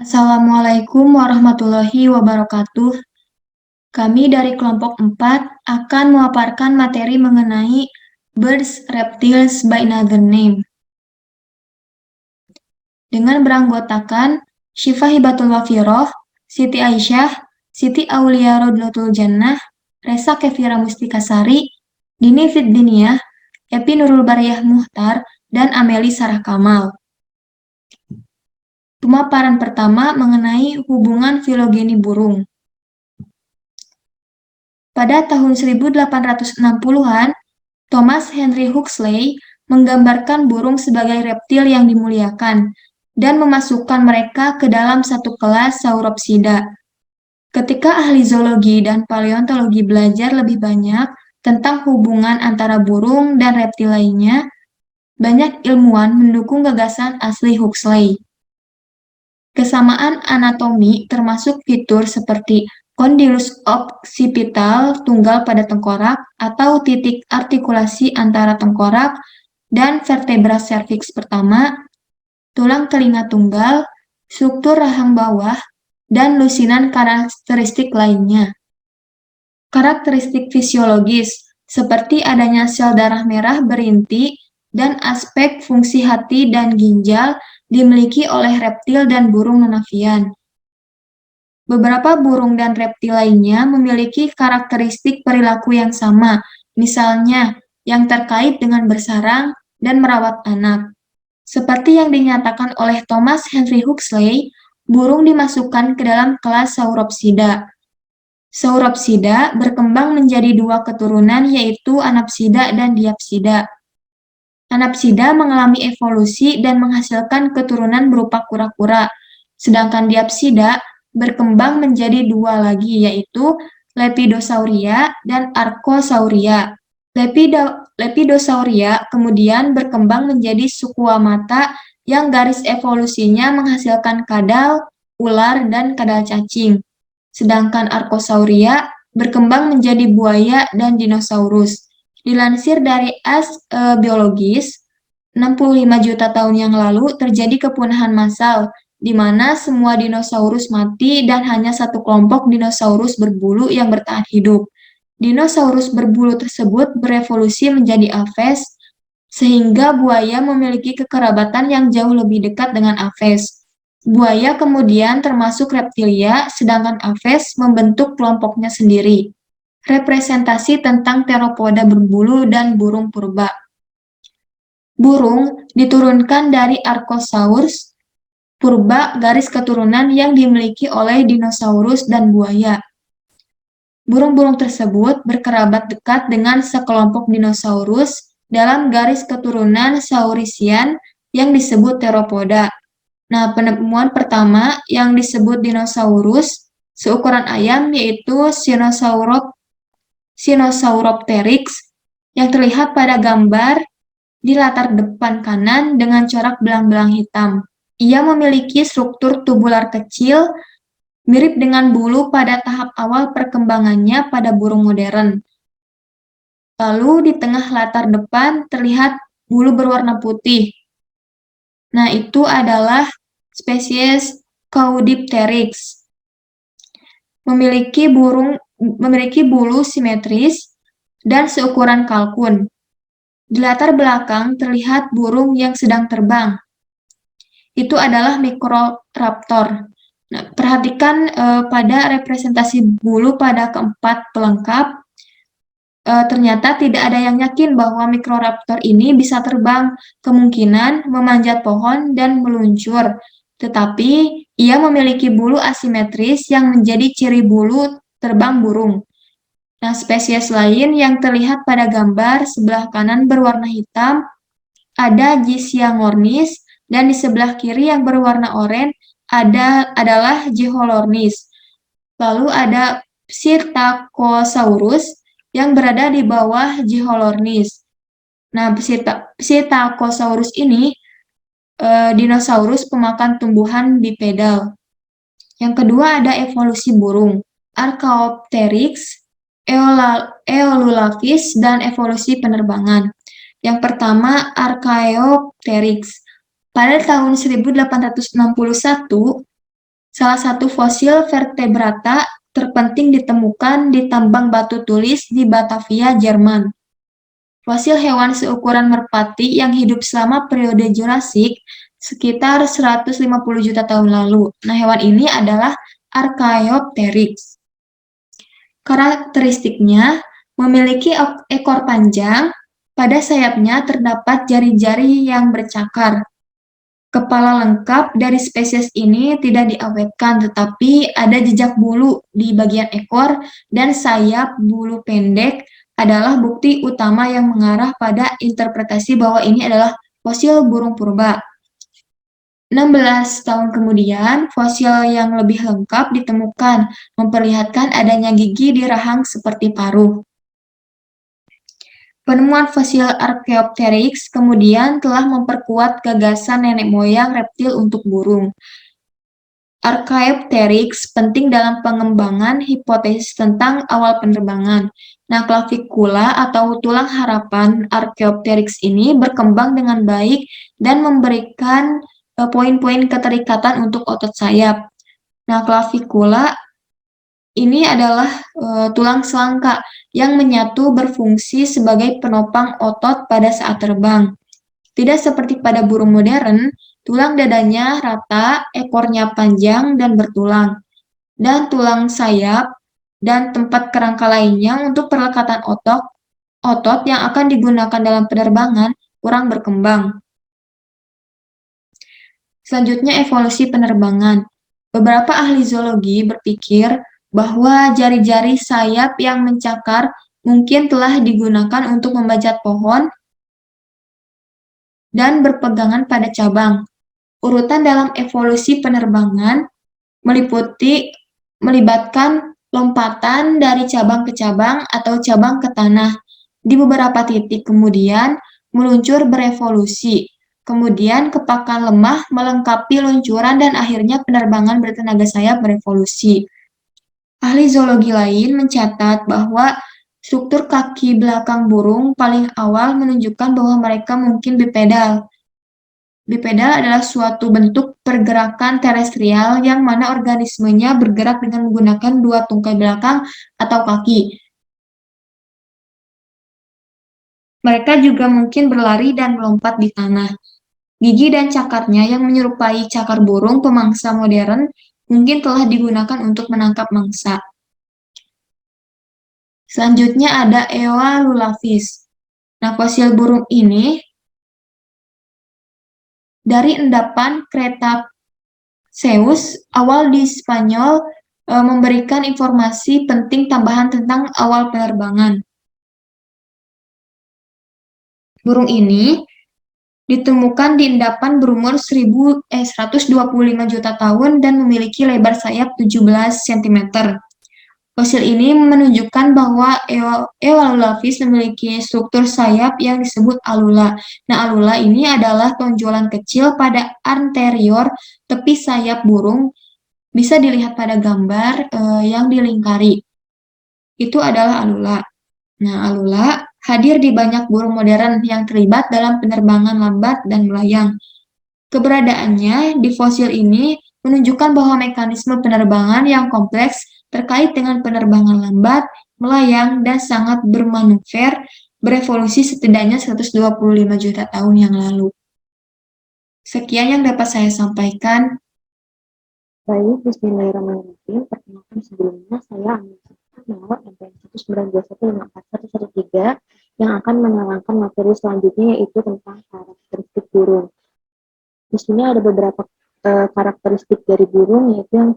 Assalamualaikum warahmatullahi wabarakatuh. Kami dari kelompok 4 akan memaparkan materi mengenai Birds, Reptiles by Another Name. Dengan beranggotakan Syifa Hibatul Wafiroh, Siti Aisyah, Siti Aulia Rodlotul Jannah, Resa Kefira Mustikasari, Dini Fiddiniyah, Epi Nurul Bariyah Muhtar, dan Ameli Sarah Kamal. Pemaparan pertama mengenai hubungan filogeni burung. Pada tahun 1860-an, Thomas Henry Huxley menggambarkan burung sebagai reptil yang dimuliakan dan memasukkan mereka ke dalam satu kelas Sauropsida. Ketika ahli zoologi dan paleontologi belajar lebih banyak tentang hubungan antara burung dan reptil lainnya, banyak ilmuwan mendukung gagasan asli Huxley. Kesamaan anatomi termasuk fitur seperti kondilus occipital tunggal pada tengkorak atau titik artikulasi antara tengkorak dan vertebra serviks pertama, tulang telinga tunggal, struktur rahang bawah, dan lusinan karakteristik lainnya. Karakteristik fisiologis seperti adanya sel darah merah berinti dan aspek fungsi hati dan ginjal dimiliki oleh reptil dan burung non-avian. Beberapa burung dan reptil lainnya memiliki karakteristik perilaku yang sama, misalnya yang terkait dengan bersarang dan merawat anak. Seperti yang dinyatakan oleh Thomas Henry Huxley, burung dimasukkan ke dalam kelas Sauropsida. Sauropsida berkembang menjadi dua keturunan yaitu Anapsida dan Diapsida. Anapsida mengalami evolusi dan menghasilkan keturunan berupa kura-kura, sedangkan Diapsida berkembang menjadi dua lagi yaitu Lepidosauria dan Archosauria. Lepidosauria kemudian berkembang menjadi Sukuamata yang garis evolusinya menghasilkan kadal, ular, dan kadal cacing. Sedangkan Archosauria berkembang menjadi buaya dan dinosaurus. Dilansir dari Biologis, 65 juta tahun yang lalu terjadi kepunahan massal, di mana semua dinosaurus mati dan hanya satu kelompok dinosaurus berbulu yang bertahan hidup. Dinosaurus berbulu tersebut berevolusi menjadi Aves, sehingga buaya memiliki kekerabatan yang jauh lebih dekat dengan Aves. Buaya kemudian termasuk reptilia, sedangkan Aves membentuk kelompoknya sendiri. Representasi tentang teropoda berbulu dan burung purba. Burung diturunkan dari Archosaurus purba garis keturunan yang dimiliki oleh dinosaurus dan buaya. Burung-burung tersebut berkerabat dekat dengan sekelompok dinosaurus dalam garis keturunan Saurisian yang disebut teropoda. Nah, penemuan pertama yang disebut dinosaurus seukuran ayam yaitu Sinosauropteryx yang terlihat pada gambar di latar depan kanan dengan corak belang-belang hitam. Ia memiliki struktur tubular kecil, mirip dengan bulu pada tahap awal perkembangannya pada burung modern. Lalu di tengah latar depan terlihat bulu berwarna putih. Nah, itu adalah spesies Caudipteryx. Memiliki bulu simetris dan seukuran kalkun. Di latar belakang terlihat burung yang sedang terbang. Itu adalah Microraptor. Nah, perhatikan pada representasi bulu pada keempat pelengkap, ternyata tidak ada yang yakin bahwa Microraptor ini bisa terbang, kemungkinan memanjat pohon dan meluncur, tetapi ia memiliki bulu asimetris yang menjadi ciri bulu terbang burung. Nah, spesies lain yang terlihat pada gambar sebelah kanan berwarna hitam ada Gisiangornis, dan di sebelah kiri yang berwarna oranye adalah Jiholornis. Lalu ada Psittacosaurus yang berada di bawah Jiholornis. Nah, Psittacosaurus ini dinosaurus pemakan tumbuhan bipedal. Yang kedua ada evolusi burung, Archaeopteryx, Eolulaphis, dan evolusi penerbangan. Yang pertama, Archaeopteryx. Pada tahun 1861, Salah satu fosil vertebrata terpenting ditemukan di tambang batu tulis di Batavia, Jerman. Fosil hewan seukuran merpati yang hidup selama periode Jurassik sekitar 150 juta tahun lalu. Nah, hewan ini adalah Archaeopteryx. Karakteristiknya memiliki ekor panjang, pada sayapnya terdapat jari-jari yang bercakar. Kepala lengkap dari spesies ini tidak diawetkan, tetapi ada jejak bulu di bagian ekor dan sayap bulu pendek adalah bukti utama yang mengarah pada interpretasi bahwa ini adalah fosil burung purba. 16 tahun kemudian, fosil yang lebih lengkap ditemukan, memperlihatkan adanya gigi di rahang seperti paruh. Penemuan fosil Archaeopteryx kemudian telah memperkuat gagasan nenek moyang reptil untuk burung. Archaeopteryx penting dalam pengembangan hipotesis tentang awal penerbangan. Nah, clavicula atau tulang harapan Archaeopteryx ini berkembang dengan baik dan memberikan poin-poin keterikatan untuk otot sayap. Nah, clavicula ini adalah tulang selangka yang menyatu berfungsi sebagai penopang otot pada saat terbang. Tidak seperti pada burung modern, tulang dadanya rata, ekornya panjang dan bertulang, dan tulang sayap dan tempat kerangka lainnya untuk perlekatan otot yang akan digunakan dalam penerbangan kurang berkembang. Selanjutnya, evolusi penerbangan. Beberapa ahli zoologi berpikir bahwa jari-jari sayap yang mencakar mungkin telah digunakan untuk memanjat pohon dan berpegangan pada cabang. Urutan dalam evolusi penerbangan melibatkan lompatan dari cabang ke cabang atau cabang ke tanah. Di beberapa titik kemudian meluncur berevolusi. Kemudian kepakan lemah melengkapi luncuran dan akhirnya penerbangan bertenaga sayap berevolusi. Ahli zoologi lain mencatat bahwa struktur kaki belakang burung paling awal menunjukkan bahwa mereka mungkin bipedal. Bipedal adalah suatu bentuk pergerakan terestrial yang mana organismenya bergerak dengan menggunakan dua tungkai belakang atau kaki. Mereka juga mungkin berlari dan melompat di tanah. Gigi dan cakarnya yang menyerupai cakar burung pemangsa modern mungkin telah digunakan untuk menangkap mangsa. Selanjutnya ada Eolulavis. Nah, fosil burung ini dari endapan Cretaceous awal di Spanyol memberikan informasi penting tambahan tentang awal penerbangan. Burung ini ditemukan di endapan berumur 125 juta tahun dan memiliki lebar sayap 17 cm. Fosil ini menunjukkan bahwa Eolulavis memiliki struktur sayap yang disebut alula. Nah, alula ini adalah tonjolan kecil pada anterior tepi sayap burung, bisa dilihat pada gambar yang dilingkari. Itu adalah alula. Nah, alula hadir di banyak burung modern yang terlibat dalam penerbangan lambat dan melayang. Keberadaannya di fosil ini menunjukkan bahwa mekanisme penerbangan yang kompleks terkait dengan penerbangan lambat, melayang, dan sangat bermanuver berevolusi setidaknya 125 juta tahun yang lalu. Sekian yang dapat saya sampaikan. Baik, bismillahirrahmanirrahim. Perkenalkan sebelumnya saya Amel MPN 192154113 yang akan menerangkan materi selanjutnya yaitu tentang karakteristik burung. Di sini ada beberapa karakteristik dari burung yaitu yang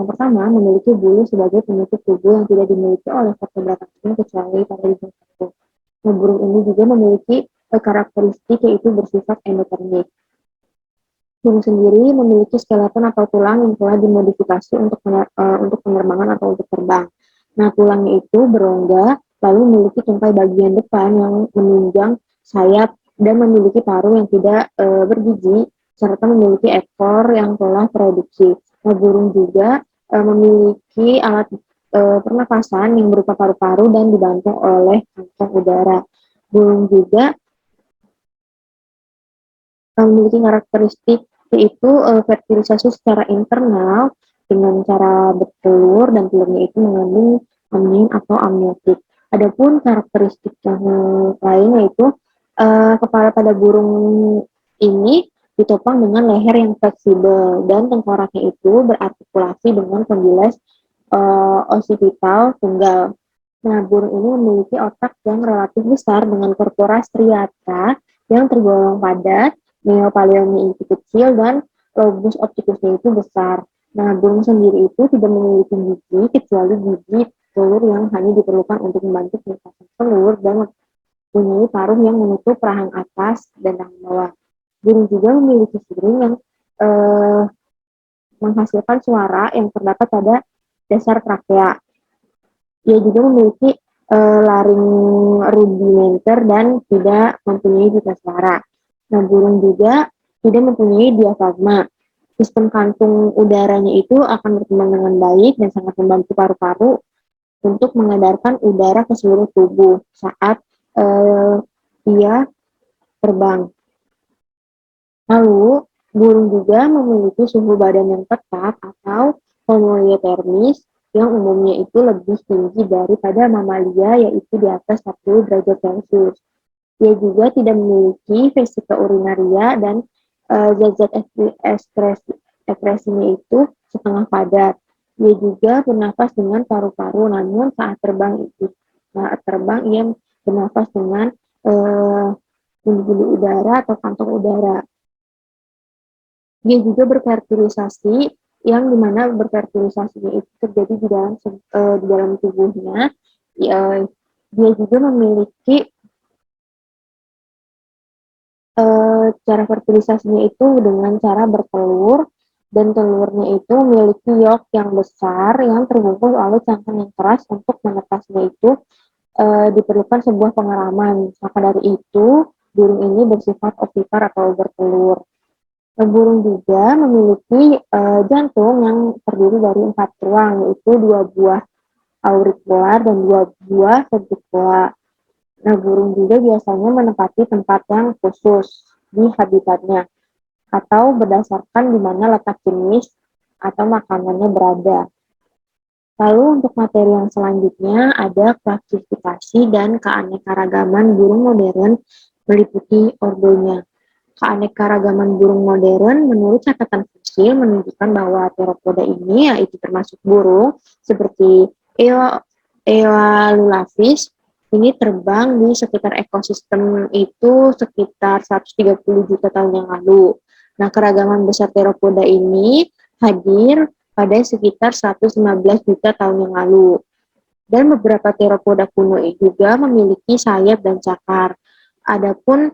pertama memiliki bulu sebagai penutup tubuh yang tidak dimiliki oleh vertebrata lain kecuali pada dinosaurus. Nah, burung ini juga memiliki karakteristik yaitu bersifat endotermik. Burung sendiri memiliki skeleton atau tulang yang telah dimodifikasi untuk penerbangan atau untuk terbang. Nah, tulangnya itu berongga, lalu memiliki tungkai bagian depan yang menunjang sayap dan memiliki paruh yang tidak bergigi, serta memiliki ekor yang telah produksi. Nah, burung juga memiliki alat pernapasan yang berupa paru-paru dan dibantu oleh kantong udara. Burung juga memiliki karakteristik yaitu fertilisasi secara internal dengan cara bertelur dan telurnya itu mengandung amin atau amniotik. Adapun karakteristik yang lain yaitu kepala pada burung ini ditopang dengan leher yang fleksibel dan tengkoraknya itu berartikulasi dengan pembilas osipital tunggal. Nah, burung ini memiliki otak yang relatif besar dengan korpora striata yang tergolong padat, neopaleonnya itu kecil, dan lobus opticusnya itu besar. Nah, burung sendiri itu tidak memiliki gigi, kecuali gigi telur yang hanya diperlukan untuk membantu penetasan telur dan mempunyai paruh yang menutup rahang atas dan rahang bawah. Burung juga memiliki sirip yang eh, menghasilkan suara yang terdapat pada dasar trakea. Ia juga memiliki laring rudimenter dan tidak mempunyai pita suara. Nah, burung juga tidak mempunyai diafragma. Sistem kantung udaranya itu akan berkembang dengan baik dan sangat membantu paru-paru untuk mengedarkan udara ke seluruh tubuh saat ia terbang. Lalu, burung juga memiliki suhu badan yang tetap atau homoiotermis yang umumnya itu lebih tinggi daripada mamalia, yaitu di atas 40 derajat Celcius. Ia juga tidak memiliki vesika urinaria dan zat-zat ekskresinya itu setengah padat. Ia juga bernafas dengan paru-paru, namun saat terbang ia bernafas dengan bundi-bundi udara atau kantong udara. Dia juga berfertilisasi yang dimana berfertilisasinya itu terjadi di dalam tubuhnya. Dia juga memiliki cara fertilisasinya itu dengan cara bertelur, dan telurnya itu memiliki yolk yang besar yang terbungkus oleh cangkang yang keras. Untuk menetasnya itu diperlukan sebuah pengeraman. Maka dari itu, burung ini bersifat ovipar atau bertelur. Burung juga memiliki jantung yang terdiri dari 4 ruang, yaitu 2 buah auricula dan 2 buah ventricula. Nah, burung juga biasanya menempati tempat yang khusus di habitatnya atau berdasarkan di mana letak jenis atau makanannya berada. Lalu untuk materi yang selanjutnya ada klasifikasi dan keanekaragaman burung modern meliputi ordonya. Keanekaragaman burung modern menurut catatan fosil menunjukkan bahwa teropoda ini yaitu termasuk burung seperti Eolulavis ini terbang di sekitar ekosistem itu sekitar 130 juta tahun yang lalu. Nah, keragaman besar teropoda ini hadir pada sekitar 115 juta tahun yang lalu. Dan beberapa teropoda kuno juga memiliki sayap dan cakar. Adapun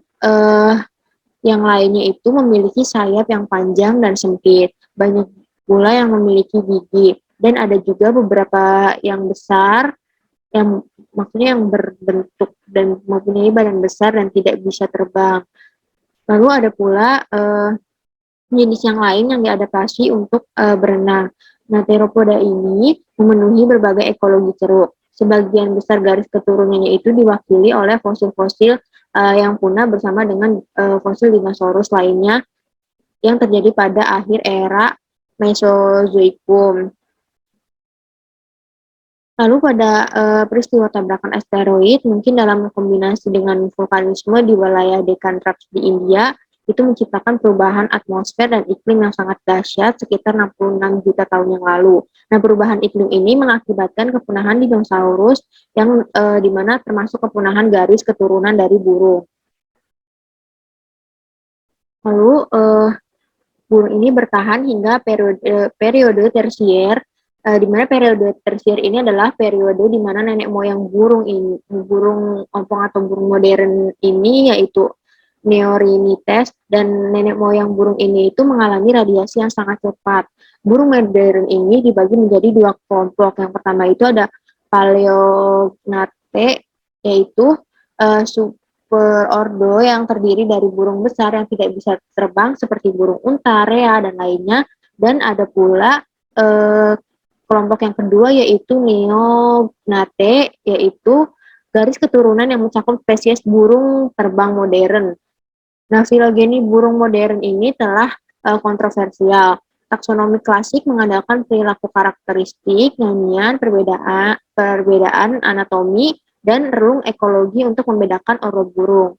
yang lainnya itu memiliki sayap yang panjang dan sempit. Banyak pula yang memiliki gigi. Dan ada juga beberapa yang besar, yang maksudnya yang berbentuk dan mempunyai badan besar dan tidak bisa terbang. Lalu ada pula jenis yang lain yang diadaptasi untuk berenang. Nah, teropoda ini memenuhi berbagai ekologi ceruk. Sebagian besar garis keturunannya itu diwakili oleh fosil-fosil yang punah bersama dengan fosil dinosaurus lainnya yang terjadi pada akhir era Mesozoikum. Lalu pada peristiwa tabrakan asteroid, mungkin dalam kombinasi dengan vulkanisme di wilayah Deccan Traps di India, itu menciptakan perubahan atmosfer dan iklim yang sangat dahsyat sekitar 66 juta tahun yang lalu. Nah, perubahan iklim ini mengakibatkan kepunahan dinosaurus yang dimana termasuk kepunahan garis keturunan dari burung. Lalu burung ini bertahan hingga periode tersier, di mana periode tersier ini adalah periode di mana nenek moyang burung ompong atau burung modern ini yaitu Neorinites, dan nenek moyang burung ini itu mengalami radiasi yang sangat cepat. Burung modern ini dibagi menjadi 2 kelompok. Yang pertama itu ada Paleognathae, yaitu superordo yang terdiri dari burung besar yang tidak bisa terbang seperti burung unta, rea, dan lainnya. Dan ada pula kelompok yang kedua yaitu Neognathae, yaitu garis keturunan yang mencakup spesies burung terbang modern. Nah, filogeni burung modern ini telah kontroversial. Taksonomi klasik mengandalkan perilaku karakteristik, nyanyian, perbedaan anatomi, dan relung ekologi untuk membedakan ordo burung.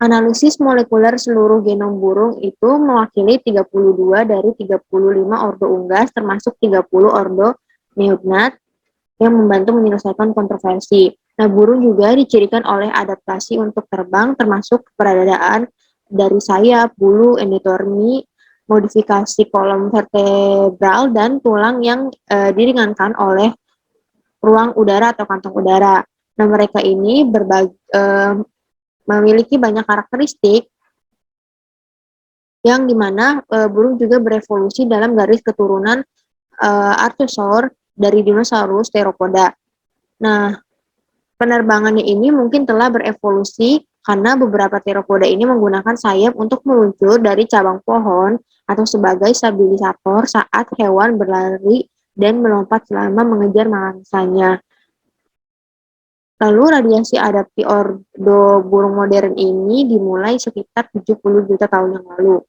Analisis molekuler seluruh genom burung itu mewakili 32 dari 35 ordo unggas, termasuk 30 ordo neognat yang membantu menyelesaikan kontroversi. Nah, burung juga dicirikan oleh adaptasi untuk terbang, termasuk keberadaan dari sayap, bulu, endodermi, modifikasi kolom vertebral, dan tulang yang diringankan oleh ruang udara atau kantong udara. Nah, mereka ini memiliki banyak karakteristik yang dimana burung juga berevolusi dalam garis keturunan Archosaur dari dinosaurus theropoda. Nah, penerbangannya ini mungkin telah berevolusi karena beberapa theropoda ini menggunakan sayap untuk meluncur dari cabang pohon atau sebagai stabilisator saat hewan berlari dan melompat selama mengejar mangsanya. Lalu radiasi adaptif ordo burung modern ini dimulai sekitar 70 juta tahun yang lalu.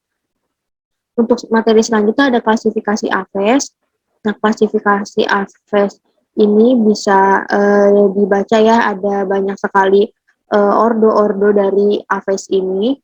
Untuk materi selanjutnya ada klasifikasi Aves. Nah, klasifikasi Aves ini bisa dibaca ya, ada banyak sekali ordo-ordo dari Aves ini.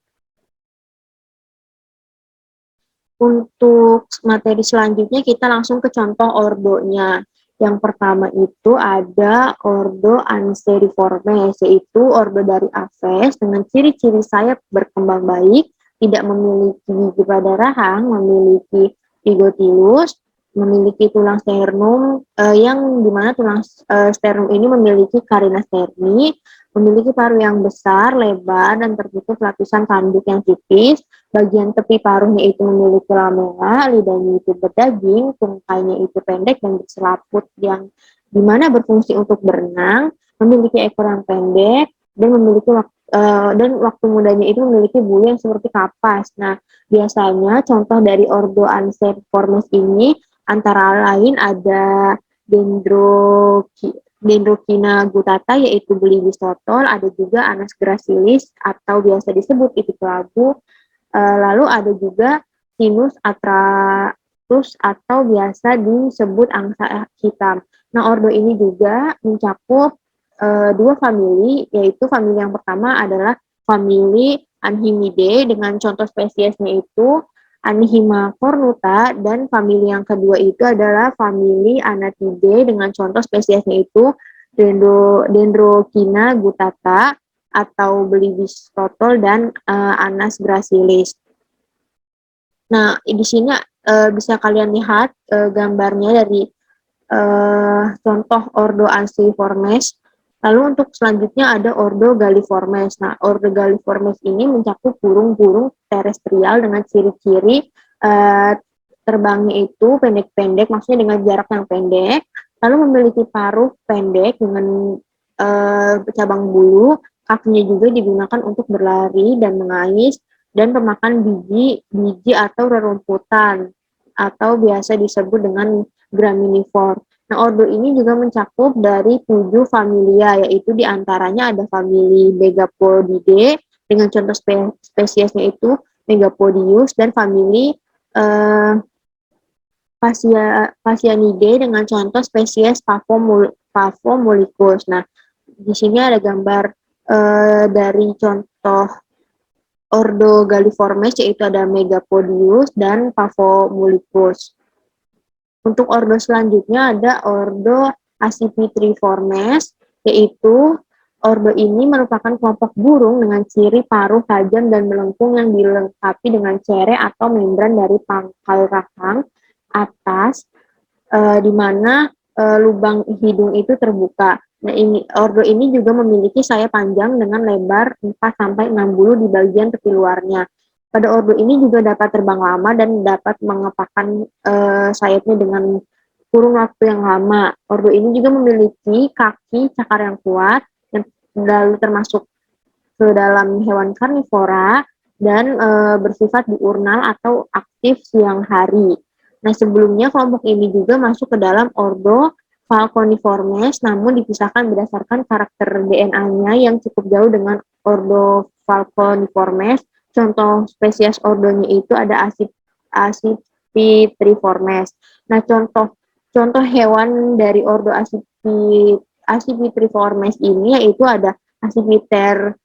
Untuk materi selanjutnya kita langsung ke contoh ordonya. Yang pertama itu ada ordo Anseriformes, yaitu ordo dari Aves dengan ciri-ciri sayap berkembang baik, tidak memiliki gigi pada rahang, memiliki digotilus, memiliki tulang sternum yang dimana tulang sternum ini memiliki carina sterni, memiliki paruh yang besar, lebar, dan tertutup lapisan tanduk yang tipis. Bagian tepi paruhnya itu memiliki lamela, lidahnya itu berdaging, tungkainya itu pendek dan berselaput yang dimana berfungsi untuk berenang, memiliki ekor yang pendek, dan memiliki waktu mudanya itu memiliki bulu yang seperti kapas. Nah, biasanya contoh dari ordo Anseriformes ini antara lain ada Dendrochina gutata yaitu belibis totol, ada juga Anas gracilis atau biasa disebut itik labu. Lalu ada juga sinus atratus atau biasa disebut angsa hitam. Nah, ordo ini juga mencakup dua famili, yaitu famili yang pertama adalah famili Anhimidae dengan contoh spesiesnya itu Anhima cornuta, dan famili yang kedua itu adalah famili Anatidae dengan contoh spesiesnya itu Dendrochina gutata atau belibis totol dan Anas gracilis. Nah, di sini bisa kalian lihat gambarnya dari contoh ordo Anseriformes. Lalu untuk selanjutnya ada ordo Galliformes. Nah, ordo Galliformes ini mencakup burung-burung terestrial dengan ciri-ciri terbangnya itu pendek-pendek, maksudnya dengan jarak yang pendek, lalu memiliki paruh pendek dengan cabang bulu, kakinya juga digunakan untuk berlari dan mengais, dan pemakan biji atau rerumputan, atau biasa disebut dengan graminivore. Nah, ordo ini juga mencakup dari 7 familia, yaitu diantaranya ada famili Megapodidae, dengan contoh spesiesnya itu Megapodius, dan famili Phasianidae dengan contoh spesies Pavomollicus. Nah, di sini ada gambar dari contoh ordo Galliformes, yaitu ada Megapodius dan Pavomollicus. Untuk ordo selanjutnya ada ordo Accipitriformes, yaitu ordo ini merupakan kelompok burung dengan ciri paruh tajam dan melengkung yang dilengkapi dengan cere atau membran dari pangkal rahang atas, di mana lubang hidung itu terbuka. Nah, ordo ini juga memiliki sayap panjang dengan lebar 4-6 bulu di bagian tepi luarnya. Pada ordo ini juga dapat terbang lama dan dapat mengepakkan sayapnya dengan kurun waktu yang lama. Ordo ini juga memiliki kaki cakar yang kuat, yang lalu termasuk ke dalam hewan karnivora, dan bersifat diurnal atau aktif siang hari. Nah, sebelumnya kelompok ini juga masuk ke dalam ordo Falconiformes, namun dipisahkan berdasarkan karakter DNA-nya yang cukup jauh dengan ordo Falconiformes. Contoh spesies ordonya itu ada Accipitriformes. Nah, contoh hewan dari ordo Accipitriformes ini yaitu ada Accipiter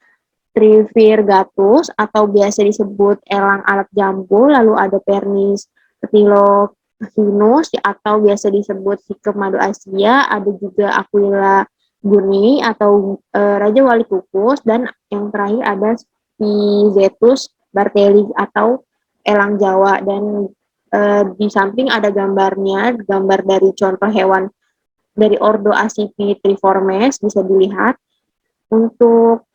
trivirgatus atau biasa disebut elang alat jambu, lalu ada Pernis Petilochinus atau biasa disebut sikep madu Asia, ada juga Aquila guni atau Raja Wali Kukus, dan yang terakhir ada Spizetus bartelli atau elang Jawa. Dan di samping ada gambar dari contoh hewan dari ordo Accipitriformes bisa dilihat. Untuk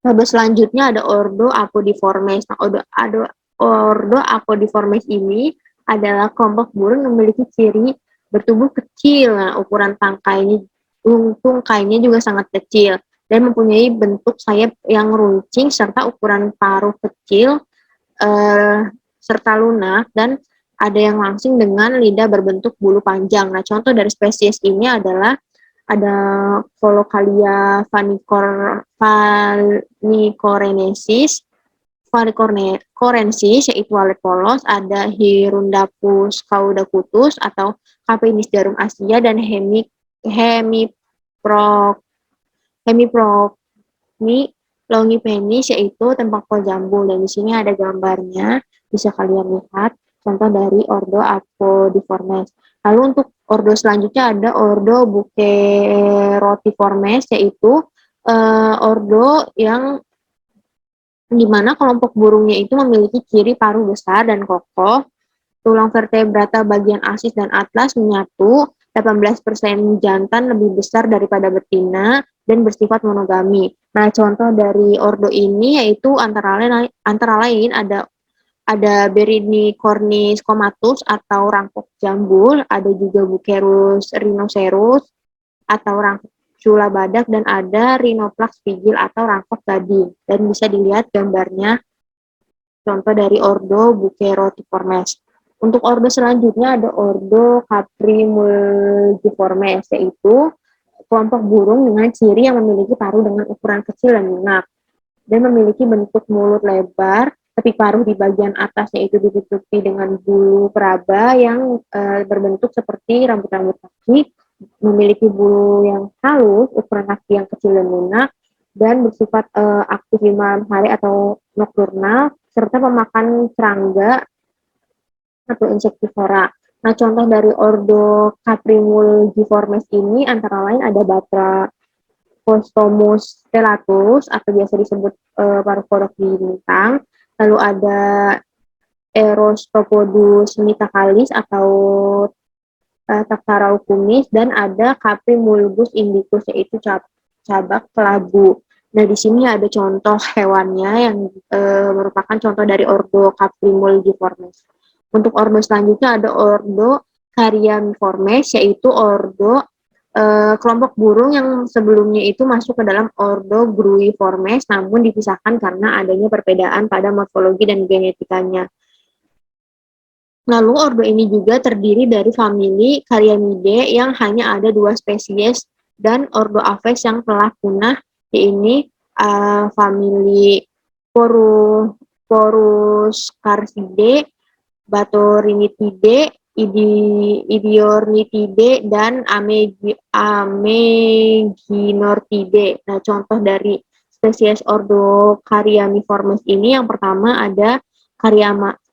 ordo selanjutnya ada ordo Apodiformes. Nah, ordo Apodiformes ini adalah kelompok burung yang memiliki ciri bertubuh kecil. Nah, ukuran tungkainya juga sangat kecil dan mempunyai bentuk sayap yang runcing serta ukuran paruh kecil serta lunak, dan ada yang langsing dengan lidah berbentuk bulu panjang. Nah, contoh dari spesies ini adalah ada Colocalia vanicorensis yaitu walet polos, ada Hirundapus caudacutus atau Capenis jarum Asia, dan Hemiprocni longipenis yaitu tembakau jambul. Dan di sini ada gambarnya, bisa kalian lihat contoh dari ordo Apodiformes. Lalu untuk ordo selanjutnya ada ordo Bucerotiformes, yaitu ordo yang dimana kelompok burungnya itu memiliki ciri paruh besar dan kokoh, tulang vertebrata bagian asis dan atlas menyatu, 18% jantan lebih besar daripada betina, dan bersifat monogami. Nah, contoh dari ordo ini yaitu antara lain ada Berinicornis comatus atau rangkok jambul, ada juga Bucerus rhinoceros atau rangkok cula badak, dan ada Rhinoplex vigil atau rangkok gading. Dan bisa dilihat gambarnya contoh dari ordo Bucerotiformes. Untuk ordo selanjutnya ada ordo Caprimulgiformes, yaitu kelompok burung dengan ciri yang memiliki paruh dengan ukuran kecil dan lunak, dan memiliki bentuk mulut lebar, tepi paruh di bagian atasnya itu ditutupi dengan bulu peraba yang berbentuk seperti rambut-rambut kaki, memiliki bulu yang halus, ukuran kaki yang kecil dan lunak, dan bersifat aktif di malam hari atau nokturnal, serta pemakan serangga atau insektivora. Nah, contoh dari ordo Caprimulgiformes ini antara lain ada Batra Postomus stellatus atau biasa disebut paruh kodok bintang, lalu ada Erostopodus mitakalis atau Taksara kumis, dan ada Caprimulgus indicus yaitu cabak kelabu. Nah, di sini ada contoh hewannya yang merupakan contoh dari ordo Caprimulgiformes. Untuk ordo selanjutnya ada ordo Cariamiformes, yaitu ordo kelompok burung yang sebelumnya itu masuk ke dalam ordo Gruiformes, namun dipisahkan karena adanya perbedaan pada morfologi dan genetikanya. Lalu ordo ini juga terdiri dari famili Cariamidae yang hanya ada 2 spesies, dan ordo Aves yang telah punah, yaitu famili Poruscarsidae, Batorinitidae, Idiornithidae, dan Ameginorthidae. Nah, contoh dari spesies ordo Cariamiformes ini yang pertama ada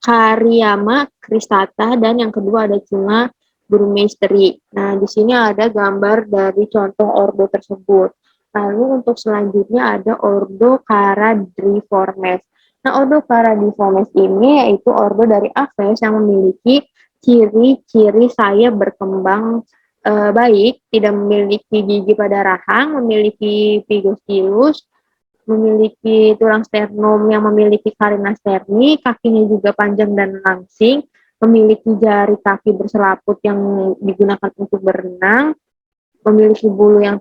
Cariama cristata, dan yang kedua ada Cunga burmisteri. Nah, di sini ada gambar dari contoh ordo tersebut. Lalu untuk selanjutnya ada ordo Caradriformes. Nah, ordo Caradriformes ini yaitu ordo dari Aves yang memiliki ciri-ciri sayap berkembang baik, tidak memiliki gigi pada rahang, memiliki pigostilus, memiliki tulang sternum yang memiliki carina sterni, kakinya juga panjang dan langsing, memiliki jari kaki berselaput yang digunakan untuk berenang, memiliki bulu yang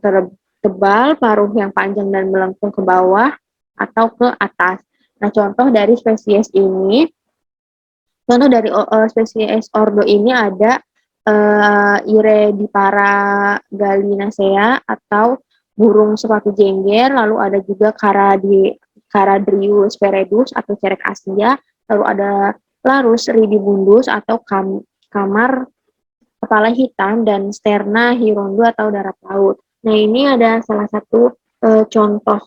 tebal, paruh yang panjang dan melengkung ke bawah atau ke atas. Nah, contoh dari spesies ordo ini ada Iredipara gallinacea atau burung sepatu jengger, lalu ada juga Caradrius peredus atau cerek Asia, lalu ada Larus ridibundus atau kamar kepala hitam, dan Sterna hirundo atau darat laut. Nah, ini ada salah satu contoh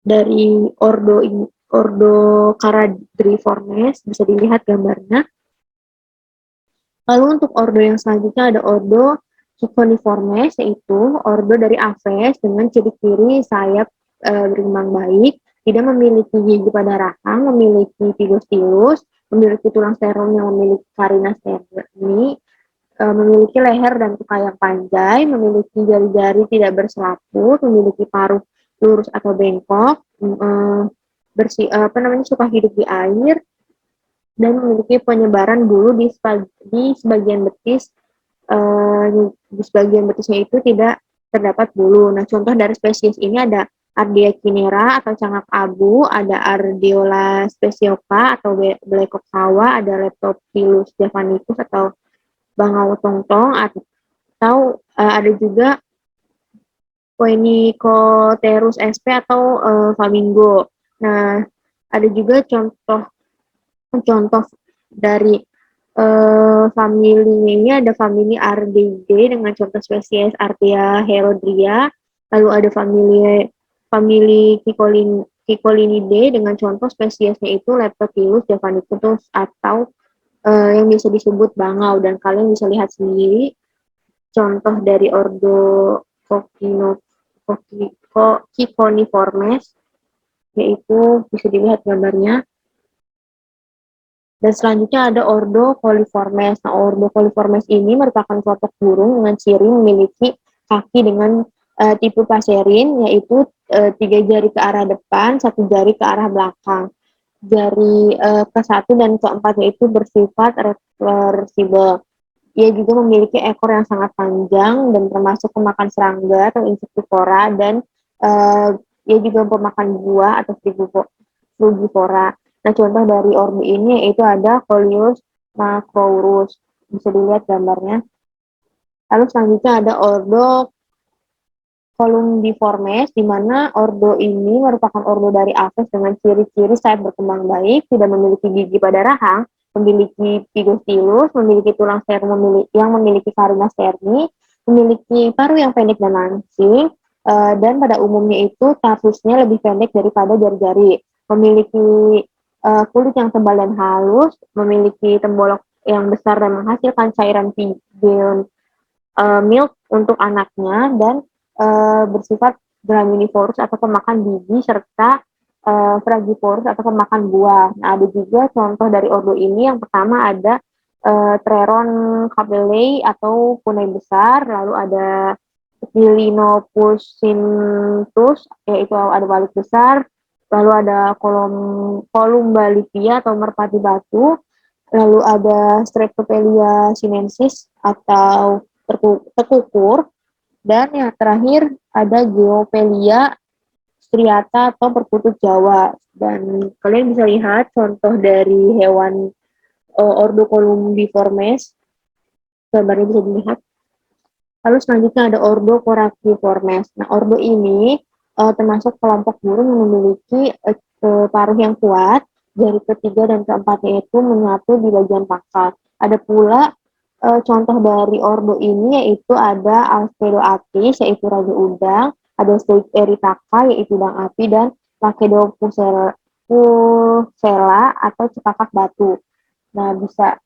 dari ordo Caradriformes, bisa dilihat gambarnya. Lalu untuk ordo yang selanjutnya ada ordo Ciconiformes, yaitu ordo dari Aves dengan ciri-ciri sayap berkembang baik, tidak memiliki gigi pada rahang, memiliki pigostilus, memiliki tulang sternum yang memiliki carina sterni, memiliki leher dan tuka yang panjang, memiliki jari-jari tidak berselaput, memiliki paruh lurus atau bengkok, suka hidup di air, dan memiliki penyebaran bulu di sebagian betis. Di sebagian betisnya itu tidak terdapat bulu. Nah, contoh dari spesies ini ada Ardea kinera atau cangak abu, ada Ardiola speciosa atau belekok sawah, ada Leptophilus javanicus atau bangau tongtong, atau ada juga Phoenicotherus sp atau flamingo. Nah, ada juga contoh dari famili ini ada famili Ardeidae dengan contoh spesies Ardea herodria, lalu ada famili Cicollinidae dengan contoh spesiesnya itu Leptophilus javanicus atau yang bisa disebut bangau, dan kalian bisa lihat sendiri contoh dari ordo Ciconiformes, yaitu bisa dilihat gambarnya. Dan selanjutnya ada ordo Coliformes. Nah, ordo Coliformes ini merupakan kelompok burung dengan ciri memiliki kaki dengan tipe paserin, yaitu 3 jari ke arah depan, 1 jari ke arah belakang. Jari ke-1 dan ke-4 itu bersifat reversibel. Ia juga memiliki ekor yang sangat panjang dan termasuk pemakan serangga atau insektivora, dan ia juga pemakan buah atau frugivora. Nah, contoh dari ordo ini yaitu ada Coleus macrourus. Bisa dilihat gambarnya. Lalu selanjutnya ada ordo Columbiformes, di mana ordo ini merupakan ordo dari Aves dengan ciri-ciri sayap berkembang baik, tidak memiliki gigi pada rahang, memiliki pigostilus, memiliki tulang sternum yang memiliki carina sterni, memiliki paruh yang pendek dan langsing, dan pada umumnya itu tarsusnya lebih pendek daripada jari-jari, memiliki kulit yang tebal dan halus, memiliki tembolok yang besar dan menghasilkan cairan pigeon milk untuk anaknya, dan bersifat graminivorous atau pemakan biji, serta fragivorous atau pemakan buah. Nah, ada juga contoh dari ordo ini. Yang pertama ada Treron capellei atau punai besar, lalu ada Philinopusintus, yaitu ada balik besar, lalu ada Columbalipia atau merpati batu, lalu ada Streptopelia sinensis atau tekukur, dan yang terakhir ada Geopelia striata atau perkutut Jawa. Dan kalian bisa lihat contoh dari hewan ordo Columbiformes, gambarnya bisa dilihat. Lalu selanjutnya ada ordo Coraciformes. Nah, ordo ini termasuk kelompok burung yang memiliki paruh yang kuat, jari ketiga dan keempatnya itu menyatu di bagian pangkal. Ada pula contoh dari ordo ini yaitu ada Alcedoatis, yaitu raja udang, ada Staph eritaka, yaitu udang api, dan Lachedopucella atau cekakak batu. Nah, bisa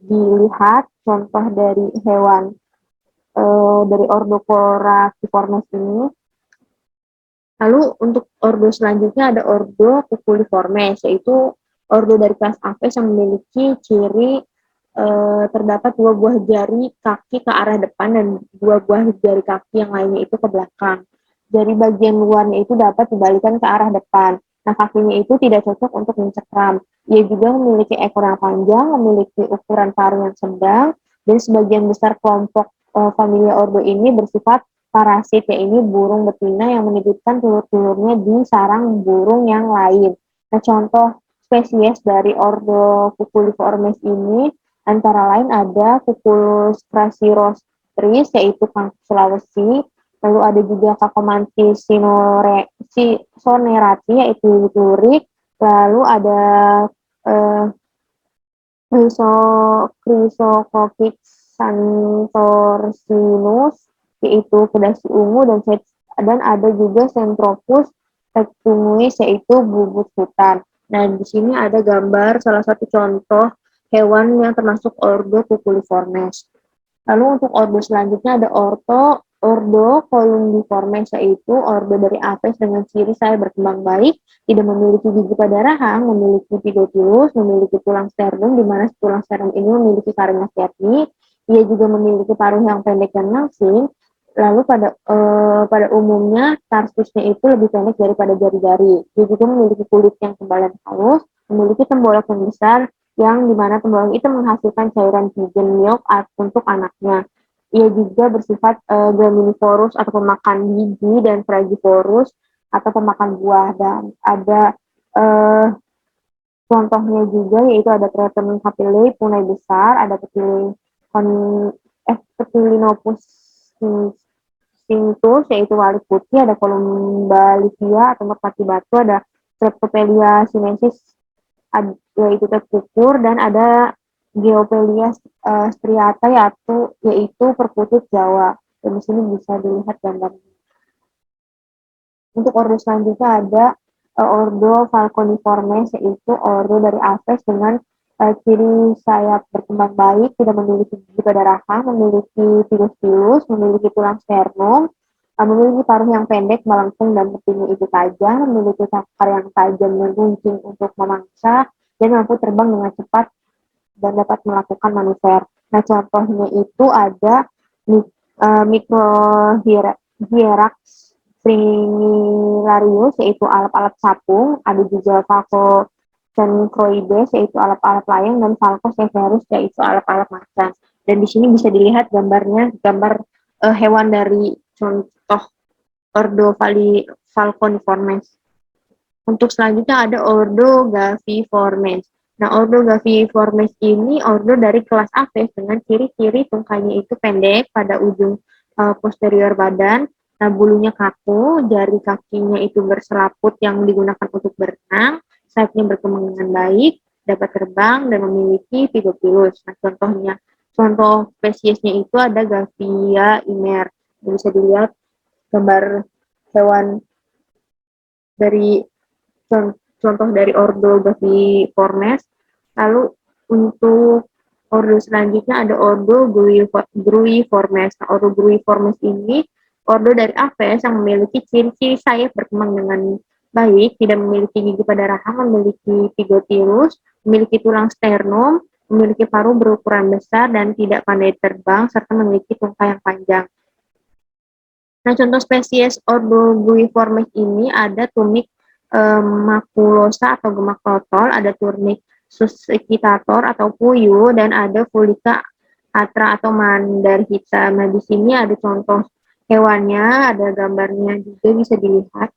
dilihat contoh dari hewan dari ordo Coraciformes ini. Lalu untuk ordo selanjutnya ada ordo Cuculiformes, yaitu ordo dari kelas Aves yang memiliki ciri terdapat 2 buah jari kaki ke arah depan dan 2 buah jari kaki yang lainnya itu ke belakang. Jari bagian luarnya itu dapat dibalikan ke arah depan. Nah, kakinya itu tidak cocok untuk mencekram. Ia juga memiliki ekor yang panjang, memiliki ukuran paruh yang sedang, dan sebagian besar kelompok familia ordo ini bersifat parasit, yaitu burung betina yang menitipkan telur-telurnya di sarang burung yang lain. Nah, contoh spesies dari ordo Cuculiformes ini antara lain ada Cuculus crasirostris, yaitu kangkung Sulawesi, Lalu ada juga Cacomantis sonerati, yaitu lurik. Lalu ada eh, Chrysocopix santorsinus, yaitu kedasi ungu, dan ada juga Centropus rectunguis, yaitu bubuk hutan. Nah, di sini ada gambar salah satu contoh hewan yang termasuk ordo Cuculiformes. Lalu untuk ordo selanjutnya ada ordo Columbiformes, yaitu ordo dari Apes dengan ciri saya berkembang baik, tidak memiliki gigi pada rahang, memiliki pigotilus, memiliki tulang sternum, di mana tulang sternum ini memiliki karena kernit. Ia juga memiliki paruh yang pendek dan langsing. Lalu pada umumnya tarsusnya itu lebih pendek daripada jari-jari. Dia juga memiliki kulit yang tebal dan halus, memiliki tembolak yang besar, yang dimana tembolak itu menghasilkan cairan pigeon milk untuk anaknya. Ia juga bersifat graminivorous atau pemakan biji, dan fragivorous atau pemakan buah. Dan ada uh, contohnya juga, yaitu ada Triatonum capillae punai besar, ada Petilinopus cinctus, yaitu walik putih, ada Columbalifia atau merpati batu, ada Streptopelia sinensis, yaitu terkukur, dan ada Geopelia striata, yaitu perkutut Jawa. Dan di sini bisa dilihat gambarnya. Untuk ordo selanjutnya ada ordo Falconiformes, yaitu ordo dari Aves dengan ciri sayap berkembang baik, tidak memiliki gigi pada rahang, memiliki pilus-pilus, memiliki tulang sternum, memiliki paruh yang pendek, melengkung, dan petinya itu tajam, memiliki cakar yang tajam dan runcing untuk memangsa, dan mampu terbang dengan cepat dan dapat melakukan manuver. Nah, contohnya itu ada Microhierax stringularius, yaitu alap-alap sapung, ada juga Falcocencroides, yaitu alap-alap layang, dan Falcoseverus, yaitu alap-alap macan. Dan di sini bisa dilihat gambarnya, gambar hewan dari contoh ordo Falconiformes. Untuk selanjutnya ada ordo Gaviiformes. Nah, ordo Gaviiformes ini ordo dari kelas Aves dengan ciri-ciri tungkainya itu pendek pada ujung posterior badan. Nah, bulunya kaku, jari kakinya itu berselaput yang digunakan untuk berenang, sayapnya berkembang dengan baik, dapat terbang, dan memiliki pigopilus. Nah, contoh spesiesnya itu ada Gavia imer. Bisa dilihat gambar hewan dari contoh dari ordo Gaviiformes. Lalu untuk ordo selanjutnya ada ordo Gruiformes. Nah, ordo Gruiformes ini ordo dari Aves yang memiliki ciri-ciri sayap berkembang dengan baik, tidak memiliki gigi pada rahang, memiliki pigotilus, memiliki tulang sternum, memiliki paruh berukuran besar, dan tidak pandai terbang, serta memiliki tungkai yang panjang. Nah, contoh spesies ordo Guiformes ini ada tumik maculosa atau gemak totol, ada turnik suscitator atau puyuh, dan ada Fulica atra atau mandar hitam. Nah, di sini ada contoh hewannya, ada gambarnya juga bisa dilihat.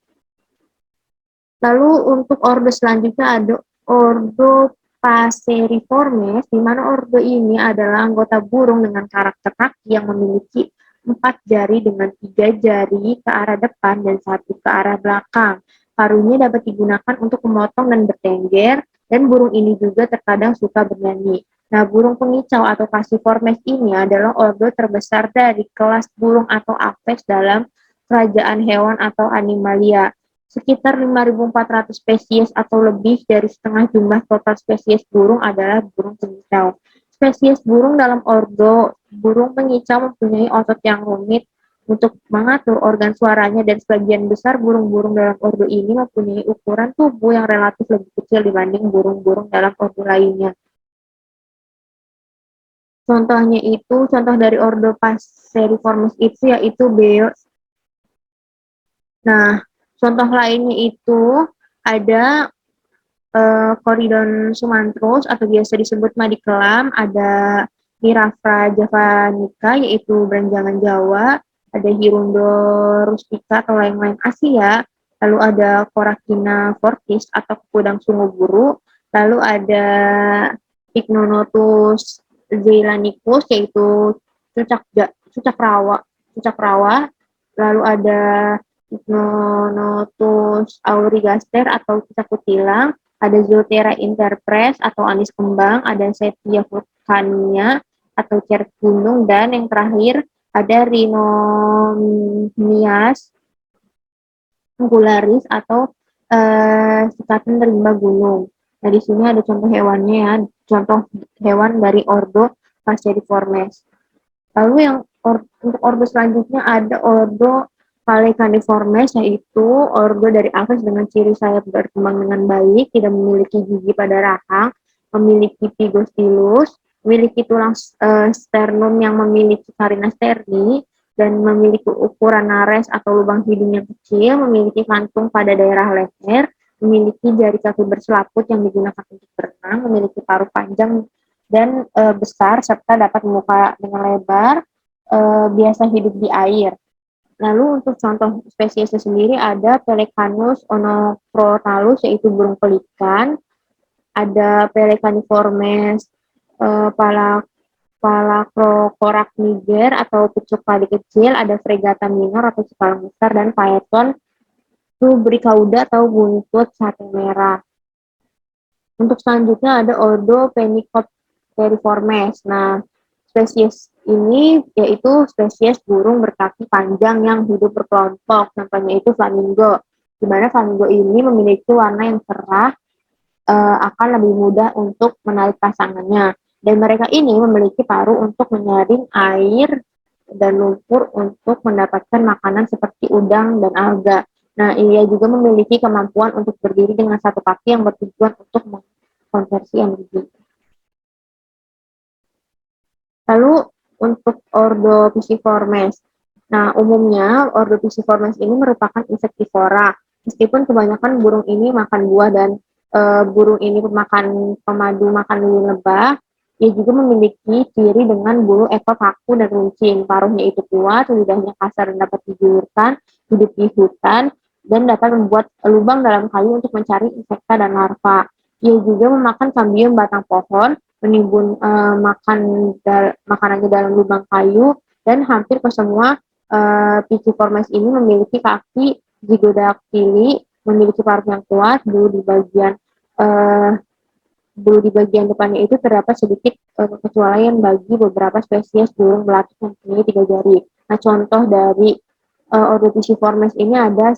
Lalu untuk ordo selanjutnya ada ordo Passeriformes, di mana ordo ini adalah anggota burung dengan karakter kaki yang memiliki 4 jari dengan 3 jari ke arah depan dan 1 ke arah belakang. Paruhnya dapat digunakan untuk memotong dan bertengger, dan burung ini juga terkadang suka bernyanyi. Nah, burung pengicau atau Passeriformes ini adalah ordo terbesar dari kelas burung atau Aves dalam kerajaan hewan atau animalia. Sekitar 5.400 spesies atau lebih dari setengah jumlah total spesies burung adalah burung pengicau. Spesies burung dalam ordo burung pengicau mempunyai otot yang rumit untuk mengatur organ suaranya, dan sebagian besar burung-burung dalam ordo ini mempunyai ukuran tubuh yang relatif lebih kecil dibanding burung-burung dalam ordo lainnya. Contoh dari ordo Passeriformes itu yaitu Beo. Nah, contoh lainnya itu ada Coridon sumathrus atau biasa disebut madikelam, ada Mirafra javanica yaitu beranjangan Jawa, ada Hirundo rustica atau lain-lain Asia, lalu ada Coraquina fortis atau kudang sungu guru, lalu ada Ignonotus zeylanicus yaitu cucak rawa, lalu ada Hypnonotus aurigaster atau cicak kutilang, ada Zoothera interpres atau anis kembang, ada Sepia vulcania atau cerut gunung, dan yang terakhir ada Rhinomias angularis atau sikatan rimba gunung. Nah, di sini ada contoh hewannya ya, contoh hewan dari ordo Passeriformes. Lalu yang untuk ordo selanjutnya ada ordo Phalecaniformes, yaitu ordo dari aves dengan ciri sayap berkembang dengan baik, tidak memiliki gigi pada rahang, memiliki pigostilus, memiliki tulang sternum yang memiliki carina sterni, dan memiliki ukuran nares atau lubang hidung yang kecil, memiliki kantung pada daerah leher, memiliki jari kaki berselaput yang digunakan untuk berenang, memiliki paruh panjang dan besar, serta dapat membuka dengan lebar, biasa hidup di air. Lalu untuk contoh spesiesnya sendiri ada Pelecanus onoprotalus, yaitu burung pelikan, ada Pelecaniformes Palacrocorax niger atau pucuk padi kecil, ada Fregata minor atau cekalang besar, dan Phaeton rubricauda atau buntut sate merah. Untuk selanjutnya ada ordo Penicopteriformes. Nah, spesies ini yaitu spesies burung berkaki panjang yang hidup berkelompok, contohnya itu flamingo, di mana flamingo ini memiliki warna yang cerah, akan lebih mudah untuk menarik pasangannya. Dan mereka ini memiliki paruh untuk menyaring air dan lumpur untuk mendapatkan makanan seperti udang dan alga. Nah, ia juga memiliki kemampuan untuk berdiri dengan satu kaki yang bertujuan untuk mengkonversi energi. Lalu untuk ordo Pisciformes. Nah, umumnya ordo Pisciformes ini merupakan insektivora. Meskipun kebanyakan burung ini makan buah dan burung ini makan pemadu, makan lilin lebah, ia juga memiliki ciri dengan bulu ekor kaku dan runcing. Paruhnya itu kuat, lidahnya kasar dan dapat dijulurkan, hidup di hutan, dan dapat membuat lubang dalam kayu untuk mencari insekta dan larva. Ia juga memakan kambium batang pohon, menimbun makanannya dalam lubang kayu, dan hampir ke semua Pisciformes ini memiliki kaki zigodaktili, memiliki paruh yang kuat, uh, bulu di bagian depannya itu terdapat sedikit kecualian bagi beberapa spesies burung melati yang mempunyai 3 jari. Nah, contoh dari ordo Pisciformes ini ada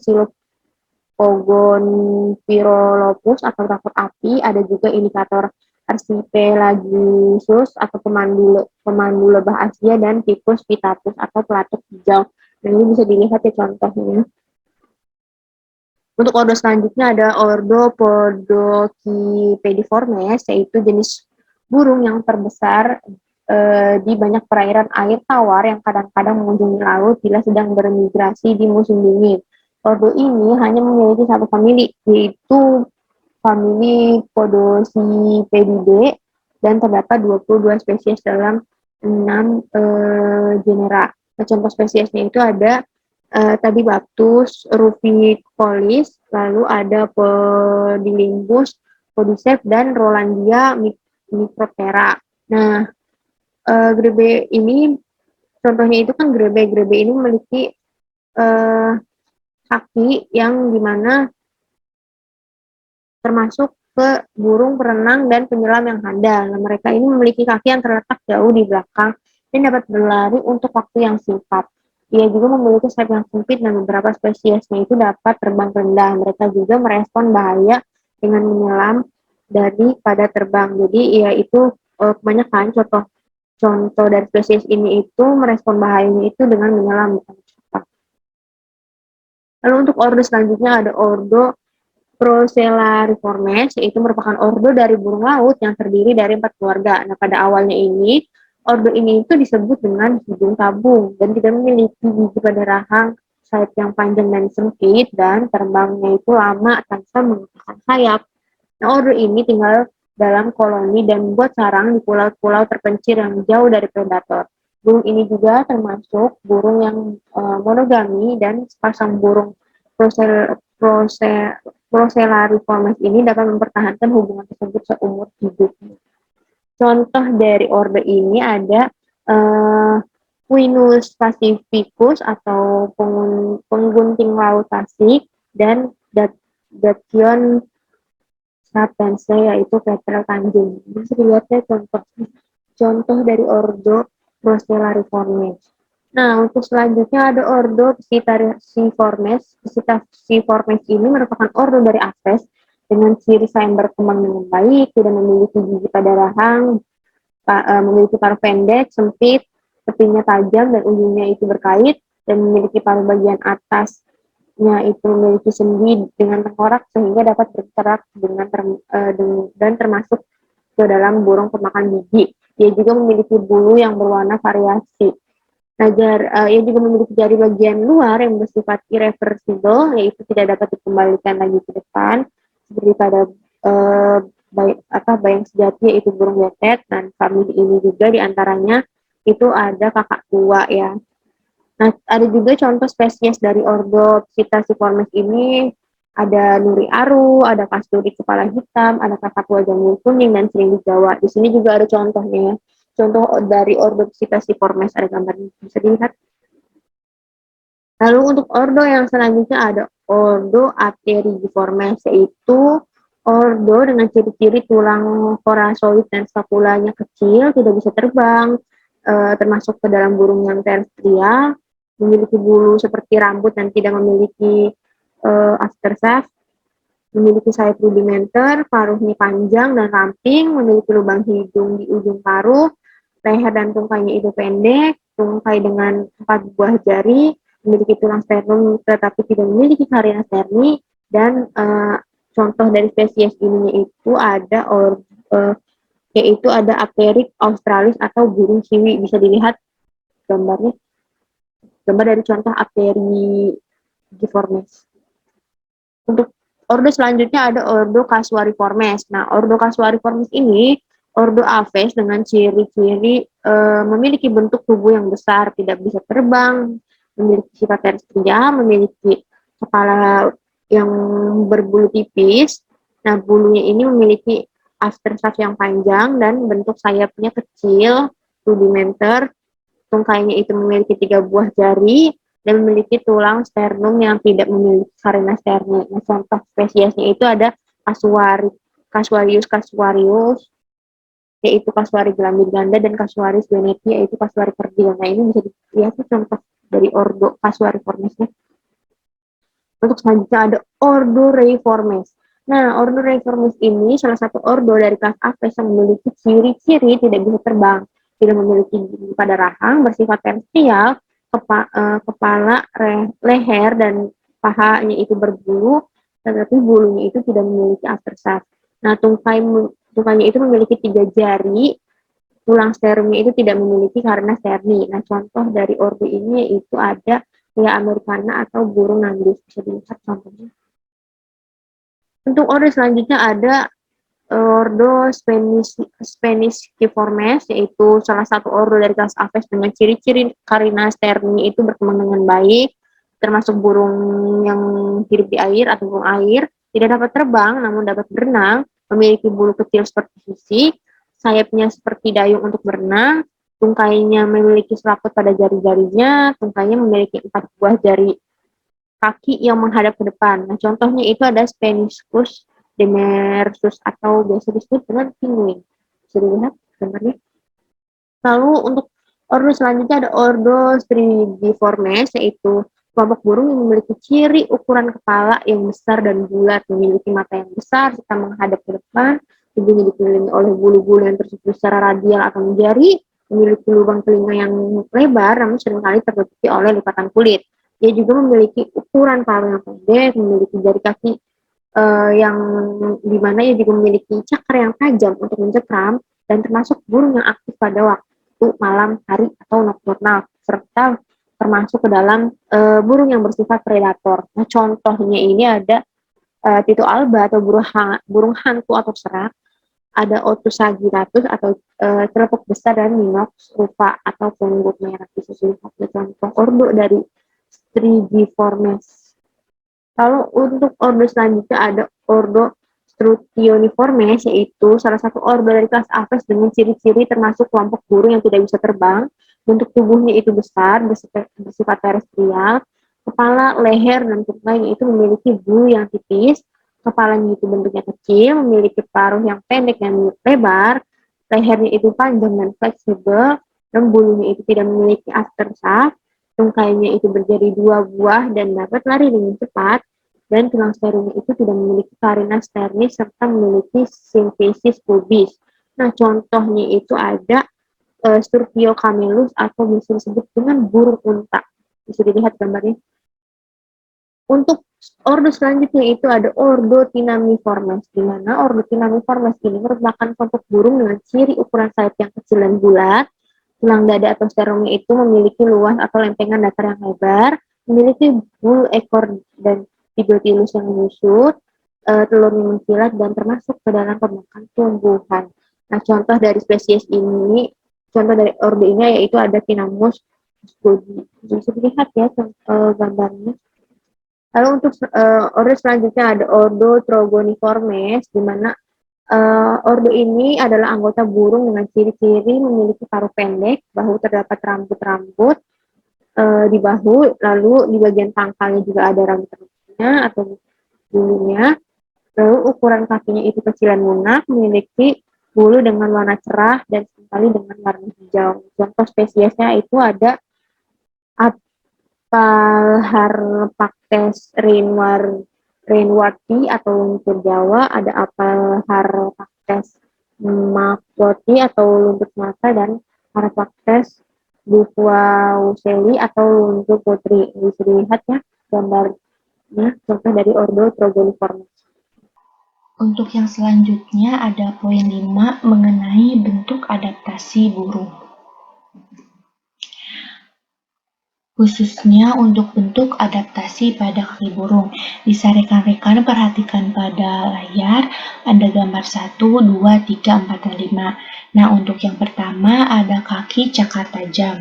Pogonpirolopus atau takut api, ada juga indikator Archipelagius atau pemandu lebah Asia, dan tipus Pitatus atau pelatuk hijau. Nah, ini bisa dilihat ya contohnya. Untuk ordo selanjutnya ada ordo Podocipediformes, yaitu jenis burung yang terbesar di banyak perairan air tawar yang kadang-kadang mengunjungi laut bila sedang bermigrasi di musim dingin. Ordo ini hanya memiliki satu famili, yaitu famili Podocipedidae, dan terdapat 22 spesies dalam 6 genera. Nah, contoh spesiesnya itu ada Tadibaptus ruficolis, lalu ada Podilimbus, Podicep, dan Rolandia microptera. Nah, grebe ini contohnya itu kan grebe ini memiliki kaki yang dimana termasuk ke burung perenang dan penyelam yang handal. Nah, mereka ini memiliki kaki yang terletak jauh di belakang dan dapat berlari untuk waktu yang singkat. Ia juga memiliki sayap yang sempit dan beberapa spesiesnya itu dapat terbang rendah. Mereka juga merespon bahaya dengan menyelam daripada terbang. Jadi ia itu kebanyakan contoh dari spesies ini itu merespon bahayanya itu dengan menyelam. Lalu untuk ordo selanjutnya ada ordo Procelariformes, yaitu merupakan ordo dari burung laut yang terdiri dari 4 keluarga. Nah, pada awalnya ini, ordo ini itu disebut dengan hidung tabung dan tidak memiliki gigi pada rahang, sayap yang panjang dan sempit, dan terbangnya itu lama tanpa menggunakan sayap. Nah, ordo ini tinggal dalam koloni dan membuat sarang di pulau-pulau terpencil yang jauh dari predator. Burung ini juga termasuk burung yang monogami, dan sepasang burung Procelariformes ini dapat mempertahankan hubungan tersebut seumur hidupnya. Contoh dari ordo ini ada Pinus pacificus atau penggunting laut Pasifik, dan Dacyon sapiense yaitu petrel Tanjung. Bisa dilihat ya contoh dari ordo Prostellariformes. Nah, untuk selanjutnya ada ordo Psittaciformes. Psittaciformes ini merupakan ordo dari Apes dengan ciri sayap berkembang dengan baik, tidak memiliki gigi pada rahang, memiliki paruh pendek, sempit, tepinya tajam dan ujungnya itu berkait, dan memiliki paruh bagian atasnya itu memiliki sendi dengan tengkorak sehingga dapat bergerak dan termasuk ke dalam burung pemakan biji. Ia juga memiliki bulu yang berwarna variasi. Nah, ia juga memiliki jari bagian luar yang bersifat irreversible, yaitu tidak dapat dikembalikan lagi ke depan, seperti pada bayang sejati yaitu burung betet, dan famili ini juga diantaranya itu ada kakak tua ya. Nah, ada juga contoh spesies dari ordo Psittaciformes ini, ada nuri aru, ada kasturi kepala hitam, ada kakak tua jamur kuning, dan sering di Jawa. Di sini juga ada contohnya ya. Contoh dari ordo Psittaciformes, ada gambarnya, bisa dilihat. Lalu untuk ordo yang selanjutnya ada ordo Apterigiformes, yaitu ordo dengan ciri-ciri tulang korasoid dan skapulanya kecil, tidak bisa terbang, termasuk ke dalam burung yang terestrial, memiliki bulu seperti rambut dan tidak memiliki aftershaft, memiliki sayap rudimenter, paruhnya panjang dan ramping, memiliki lubang hidung di ujung paruh, leher dan tungkainya itu pendek, tungkai dengan 4 buah jari, memiliki tulang sternum tetapi tidak memiliki carina sterni, dan contoh dari spesies ini itu ada yaitu ada Apteryx australis atau burung kiwi. Bisa dilihat gambarnya, gambar dari contoh Apterigiformes. Untuk ordo selanjutnya ada ordo Casuariformes. Nah, ordo Casuariformes ini ordo Aves dengan ciri-ciri memiliki bentuk tubuh yang besar, tidak bisa terbang, memiliki sifat terstrial, memiliki kepala yang berbulu tipis. Nah, bulunya ini memiliki aftershaft yang panjang dan bentuk sayapnya kecil, rudimenter. Tungkainya itu memiliki 3 buah jari dan memiliki tulang sternum yang tidak memiliki carina sterni. Nah, contoh spesiesnya itu ada Casuarius casuarius, yaitu Casuari gelambir ganda, dan Casuarius beneti, yaitu Casuari kerdil. Nah, ini bisa dilihat contoh dari ordo Casuariformesnya. Untuk selanjutnya ada ordo Reiformes. Nah, ordo Reiformes ini salah satu ordo dari kelas Apes yang memiliki ciri-ciri tidak bisa terbang, tidak memiliki gigi pada rahang, bersifat terstrial, kepala, leher, dan pahanya itu berbulu, tetapi bulunya itu tidak memiliki aftershaft. Nah, tungkainya itu memiliki 3 jari, tulang sternumnya itu tidak memiliki karena sterni. Nah, contoh dari ordo ini yaitu ada Lea americana atau burung nandus. Bisa dilihat contohnya. Untuk ordo selanjutnya ada ordo Spaniskiformes, yaitu salah satu ordo dari kelas Aves dengan ciri-ciri carina sterni itu berkembang dengan baik, termasuk burung yang hidup di air atau burung air, tidak dapat terbang namun dapat berenang, memiliki bulu kecil seperti fisik, sayapnya seperti dayung untuk berenang, tungkainya memiliki selaput pada jari-jarinya, tungkainya memiliki 4 buah jari kaki yang menghadap ke depan. Nah, contohnya itu ada Spaniscus demersus atau biasa disebut dengan penguin. Bisa dilihat gambarnya. Lalu untuk ordo selanjutnya ada ordo Strigiformes, yaitu kelompok burung yang memiliki ciri ukuran kepala yang besar dan bulat, memiliki mata yang besar serta menghadap ke depan, tubuhnya dikelilingi oleh bulu-bulu yang tersusun secara radial atau menjari, memiliki lubang telinga yang lebar namun seringkali tertutupi oleh lipatan kulit. Dia juga memiliki ukuran paruh yang pendek, memiliki jari kaki yang dimana ia juga memiliki cakar yang tajam untuk mencekram, dan termasuk burung yang aktif pada waktu malam hari atau nokturnal, serta termasuk ke dalam burung yang bersifat predator. Nah, contohnya ini ada Tito alba atau burung hantu atau serak, ada Otus sagittatus atau celepuk besar, dan Minox rufa atau punggut merah. Bisa dilihat contoh ordo dari Strigiformes. Lalu untuk ordo selanjutnya ada ordo Strutioniformes, yaitu salah satu ordo dari kelas Aves dengan ciri-ciri termasuk kelompok burung yang tidak bisa terbang, Bentuk tubuhnya itu besar, bersifat terestrial. Kepala, leher, dan kepalanya itu memiliki bulu yang tipis. Kepalanya itu bentuknya kecil, memiliki paruh yang pendek dan lebar. Lehernya itu panjang dan fleksibel, dan bulunya itu tidak memiliki aftershaft. Tungkainya itu berjadi 2 buah dan dapat lari dengan cepat. Dan tulang sterumnya itu tidak memiliki carina sternis serta memiliki simfisis pubis. Nah, contohnya itu ada Sturpio camelus atau bisa disebut dengan burung unta. Bisa dilihat gambarnya. Untuk ordo selanjutnya itu ada ordo Tinamiformes, di mana ordo Tinamiformes ini merupakan kelompok burung dengan ciri ukuran sayap yang kecil dan bulat. Tulang dada atau sterumnya itu memiliki luas atau lempengan datar yang lebar, memiliki bulu ekor dan epidotilus yang menyusut, telurnya mengkilat dan termasuk ke dalam pemakan tumbuhan. Nah, contoh dari spesies ini, contoh dari ordo ini yaitu ada Tinamus muscodi. Bisa dilihat ya gambarnya. Lalu untuk ordo selanjutnya ada ordo Trogoniformes, di mana ordo ini adalah anggota burung dengan ciri-ciri memiliki paruh pendek, bahu terdapat rambut-rambut di bahu, lalu di bagian pangkalnya juga ada rambut-rambutnya atau bulunya. Lalu ukuran kakinya itu kecil dan lunak, memiliki bulu dengan warna cerah dan sekali dengan warna hijau. Contoh spesiesnya itu ada Apalharpactes rainwarti atau lumpur Jawa, ada Apalharpactes makroti atau lumpur Sumatera, dan Harpactes bufuauseli atau lumpur putri. Bisa dilihat ya gambarnya, contoh dari ordo Trogoniformes. Untuk yang selanjutnya ada poin 5 mengenai bentuk adaptasi burung. Khususnya untuk bentuk adaptasi pada kaki burung. Bisa rekan-rekan perhatikan pada layar, ada gambar 1, 2, 3, 4, dan 5. Nah, untuk yang pertama ada kaki cakar tajam.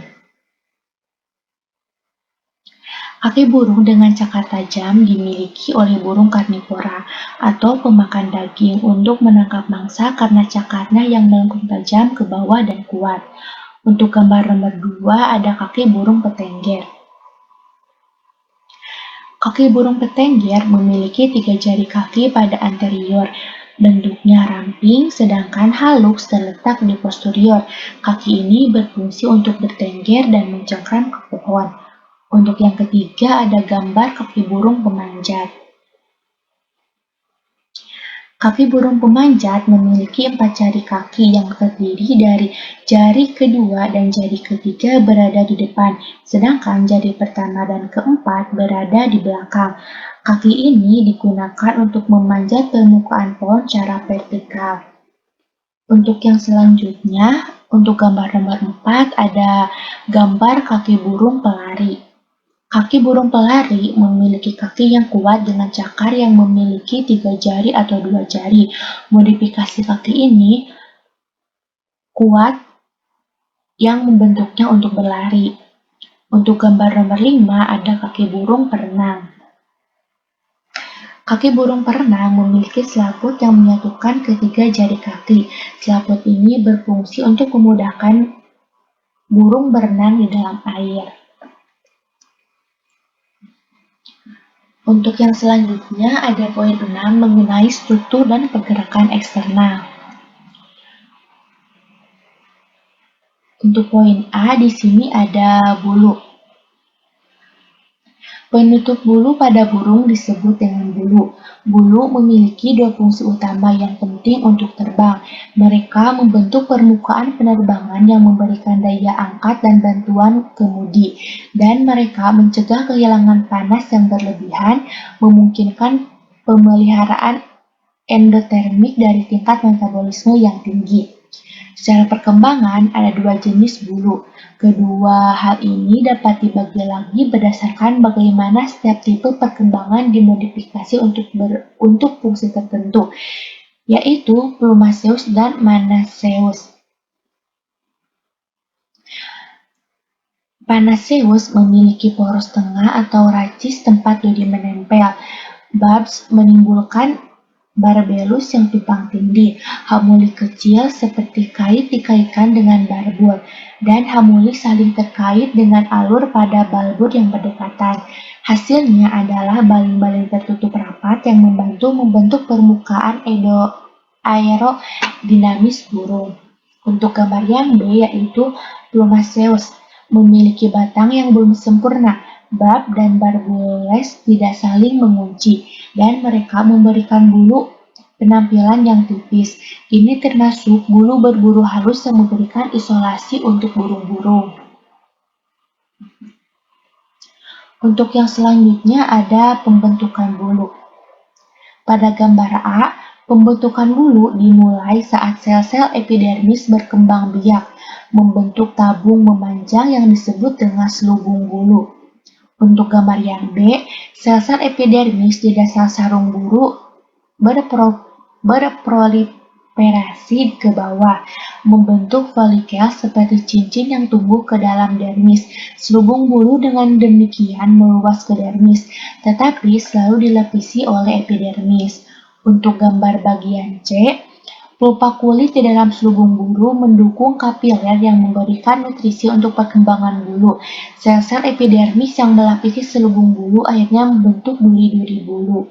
Kaki burung dengan cakar tajam dimiliki oleh burung karnivora atau pemakan daging untuk menangkap mangsa karena cakarnya yang melengkung tajam ke bawah dan kuat. Untuk gambar nomor 2 ada kaki burung petengger. Kaki burung petengger memiliki 3 jari kaki pada anterior. Bentuknya ramping, sedangkan hallux terletak di posterior. Kaki ini berfungsi untuk bertengger dan mencengkram ke pohon. Untuk yang ketiga ada gambar kaki burung pemanjat. Kaki burung pemanjat memiliki 4 jari kaki yang terdiri dari jari kedua dan jari ketiga berada di depan, sedangkan jari pertama dan keempat berada di belakang. Kaki ini digunakan untuk memanjat permukaan pohon secara vertikal. Untuk yang selanjutnya, untuk gambar nomor 4 ada gambar kaki burung pelari. Kaki burung pelari memiliki kaki yang kuat dengan cakar yang memiliki 3 jari atau 2 jari. Modifikasi kaki ini kuat yang membentuknya untuk berlari. Untuk gambar nomor 5 ada kaki burung perenang. Kaki burung perenang memiliki selaput yang menyatukan ketiga jari kaki. Selaput ini berfungsi untuk memudahkan burung berenang di dalam air. Untuk yang selanjutnya ada poin 6 mengenai struktur dan pergerakan eksternal. Untuk poin A di sini ada bulu. Penutup bulu pada burung disebut dengan bulu. Bulu memiliki 2 fungsi utama yang penting untuk terbang. Mereka membentuk permukaan penerbangan yang memberikan daya angkat dan bantuan kemudi, dan mereka mencegah kehilangan panas yang berlebihan, memungkinkan pemeliharaan endotermik dari tingkat metabolisme yang tinggi. Secara perkembangan, ada 2 jenis bulu. Kedua hal ini dapat dibagi lagi berdasarkan bagaimana setiap tipe perkembangan dimodifikasi untuk fungsi tertentu, yaitu Plumaceus dan Manaceus. Panaceus memiliki poros tengah atau racis tempat duri menempel. Barbs menimbulkan barbelus yang tumpang tindih, hamuli kecil seperti kait dikaitkan dengan barbul, dan hamuli saling terkait dengan alur pada balbur yang berdekatan. Hasilnya adalah baling-baling tertutup rapat yang membantu membentuk permukaan aerodinamis burung. Untuk gambar yang B yaitu Plumaceus, memiliki batang yang belum sempurna, bab dan barbules tidak saling mengunci, dan mereka memberikan bulu penampilan yang tipis. Ini termasuk bulu berburu halus yang memberikan isolasi untuk burung-burung. Untuk yang selanjutnya ada pembentukan bulu. Pada gambar A, pembentukan bulu dimulai saat sel-sel epidermis berkembang biak, membentuk tabung memanjang yang disebut dengan selubung bulu. Untuk gambar yang B, sel-sel epidermis di dasar sarung bulu berproliferasi ke bawah, membentuk folikel seperti cincin yang tumbuh ke dalam dermis. Selubung bulu dengan demikian meluas ke dermis, tetapi selalu dilapisi oleh epidermis. Untuk gambar bagian C, pulpa kulit di dalam selubung bulu mendukung kapiler yang memberikan nutrisi untuk perkembangan bulu. Sel-sel epidermis yang melapisi selubung bulu akhirnya membentuk duri-duri bulu.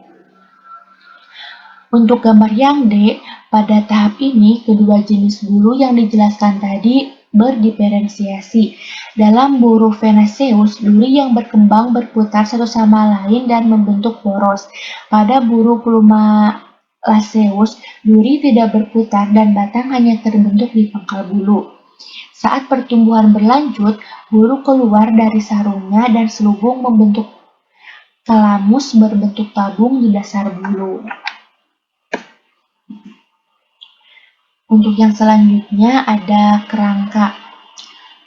Untuk gambar yang D, pada tahap ini kedua jenis bulu yang dijelaskan tadi berdiferensiasi. Dalam burung Venaceus, duri yang berkembang berputar satu sama lain dan membentuk poros. Pada burung Plumalaceus, duri tidak berputar dan batang hanya terbentuk di pangkal bulu. Saat pertumbuhan berlanjut, bulu keluar dari sarungnya dan selubung membentuk kalamus berbentuk tabung di dasar bulu. Untuk yang selanjutnya ada kerangka.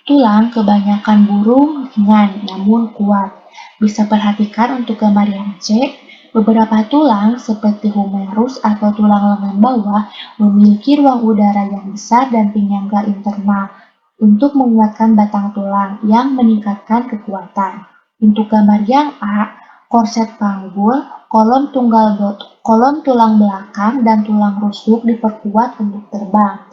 Tulang kebanyakan burung ringan namun kuat. Bisa perhatikan untuk gambar yang C, beberapa tulang seperti humerus atau tulang lengan bawah memiliki ruang udara yang besar dan penyangga internal untuk menguatkan batang tulang yang meningkatkan kekuatan. Untuk gambar yang A, korset panggul, kolom tulang belakang dan tulang rusuk diperkuat untuk terbang.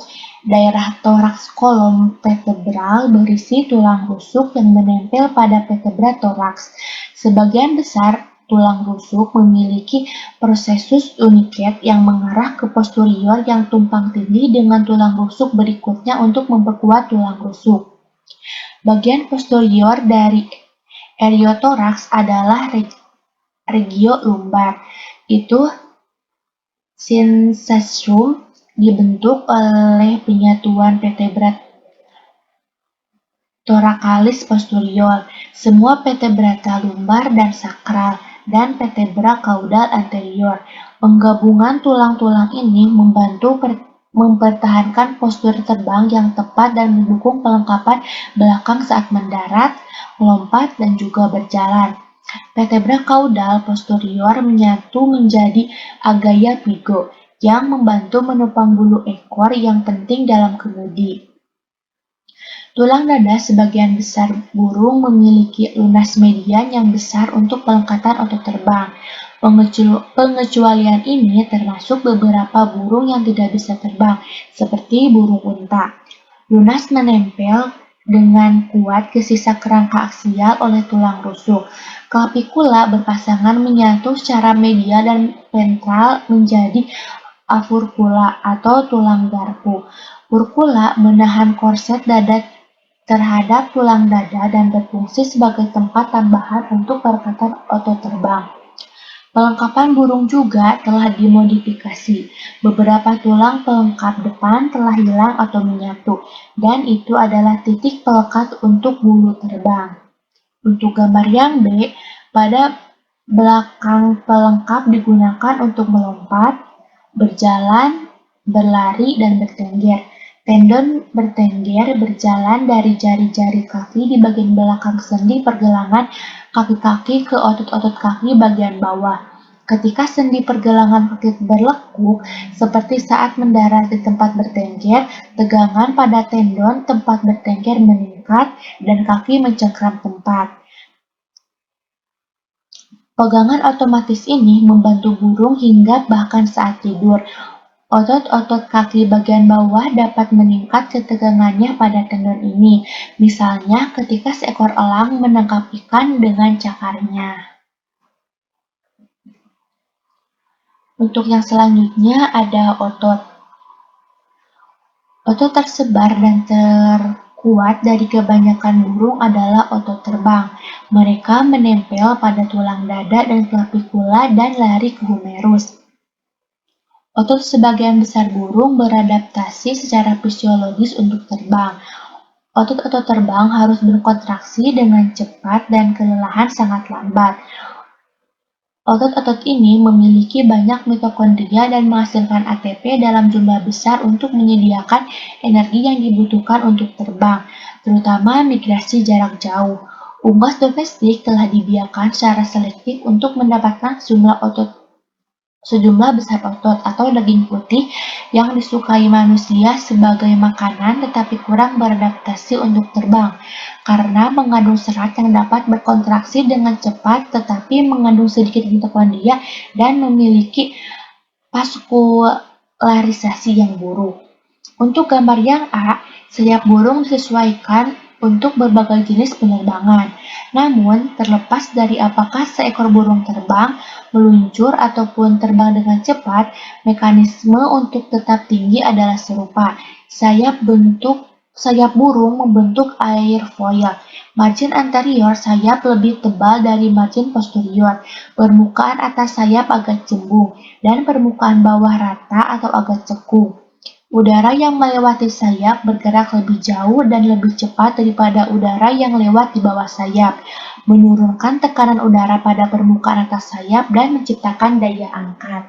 Daerah toraks kolom vertebral berisi tulang rusuk yang menempel pada vertebra toraks. Sebagian besar tulang rusuk memiliki prosesus uniket yang mengarah ke posterior yang tumpang tindih dengan tulang rusuk berikutnya untuk memperkuat tulang rusuk. Bagian posterior dari eriotoraks adalah regio lumbar. Itu synsestrum dibentuk oleh penyatuan vertebra thoracalis posterior, semua vertebrata lumbar dan sakral, dan vertebra caudal anterior. Penggabungan tulang-tulang ini membantu mempertahankan postur terbang yang tepat dan mendukung pelengkapan belakang saat mendarat, melompat, dan juga berjalan. Vertebra caudal posterior menyatu menjadi agaya pigo yang membantu menopang bulu ekor yang penting dalam kemudi. Tulang dada sebagian besar burung memiliki lunas median yang besar untuk pelengkapan otot terbang. Pengecualian ini termasuk beberapa burung yang tidak bisa terbang, seperti burung unta. Lunas menempel dengan kuat ke sisa kerangka aksial oleh tulang rusuk. Clavicula berpasangan menyatu secara medial dan ventral menjadi afurcula atau tulang garpu. Furcula menahan korset dada terhadap tulang dada dan berfungsi sebagai tempat tambahan untuk perekatan otot terbang. Pelengkapan burung juga telah dimodifikasi. Beberapa tulang pelengkap depan telah hilang atau menyatu, dan itu adalah titik pelekat untuk bulu terbang. Untuk gambar yang B, pada belakang pelengkap digunakan untuk melompat, berjalan, berlari, dan bertengger. Tendon bertengger berjalan dari jari-jari kaki di bagian belakang sendi pergelangan kaki-kaki ke otot-otot kaki bagian bawah. Ketika sendi pergelangan kaki berlekuk, seperti saat mendarat di tempat bertengger, tegangan pada tendon tempat bertengger meningkat dan kaki mencengkram tempat. Pegangan otomatis ini membantu burung hingga bahkan saat tidur. Otot-otot kaki bagian bawah dapat meningkat ketegangannya pada tendon ini, misalnya ketika seekor elang menangkap ikan dengan cakarnya. Untuk yang selanjutnya ada otot. Otot tersebar dan terkuat dari kebanyakan burung adalah otot terbang. Mereka menempel pada tulang dada dan clavicula dan lari ke humerus. Otot sebagian besar burung beradaptasi secara fisiologis untuk terbang. Otot-otot terbang harus berkontraksi dengan cepat dan kelelahan sangat lambat. Otot-otot ini memiliki banyak mitokondria dan menghasilkan ATP dalam jumlah besar untuk menyediakan energi yang dibutuhkan untuk terbang, terutama migrasi jarak jauh. Unggas domestik telah dibiarkan secara selektif untuk mendapatkan sejumlah besar otot atau daging putih yang disukai manusia sebagai makanan tetapi kurang beradaptasi untuk terbang karena mengandung serat yang dapat berkontraksi dengan cepat tetapi mengandung sedikit mitokondria dan memiliki vaskularisasi yang buruk. Untuk gambar yang A, sayap burung disesuaikan untuk berbagai jenis penerbangan. Namun, terlepas dari apakah seekor burung terbang, meluncur, ataupun terbang dengan cepat, mekanisme untuk tetap tinggi adalah serupa. Sayap burung membentuk airfoil. Margin anterior sayap lebih tebal dari margin posterior. Permukaan atas sayap agak cembung, dan permukaan bawah rata atau agak cekung. Udara yang melewati sayap bergerak lebih jauh dan lebih cepat daripada udara yang lewat di bawah sayap, menurunkan tekanan udara pada permukaan atas sayap dan menciptakan daya angkat.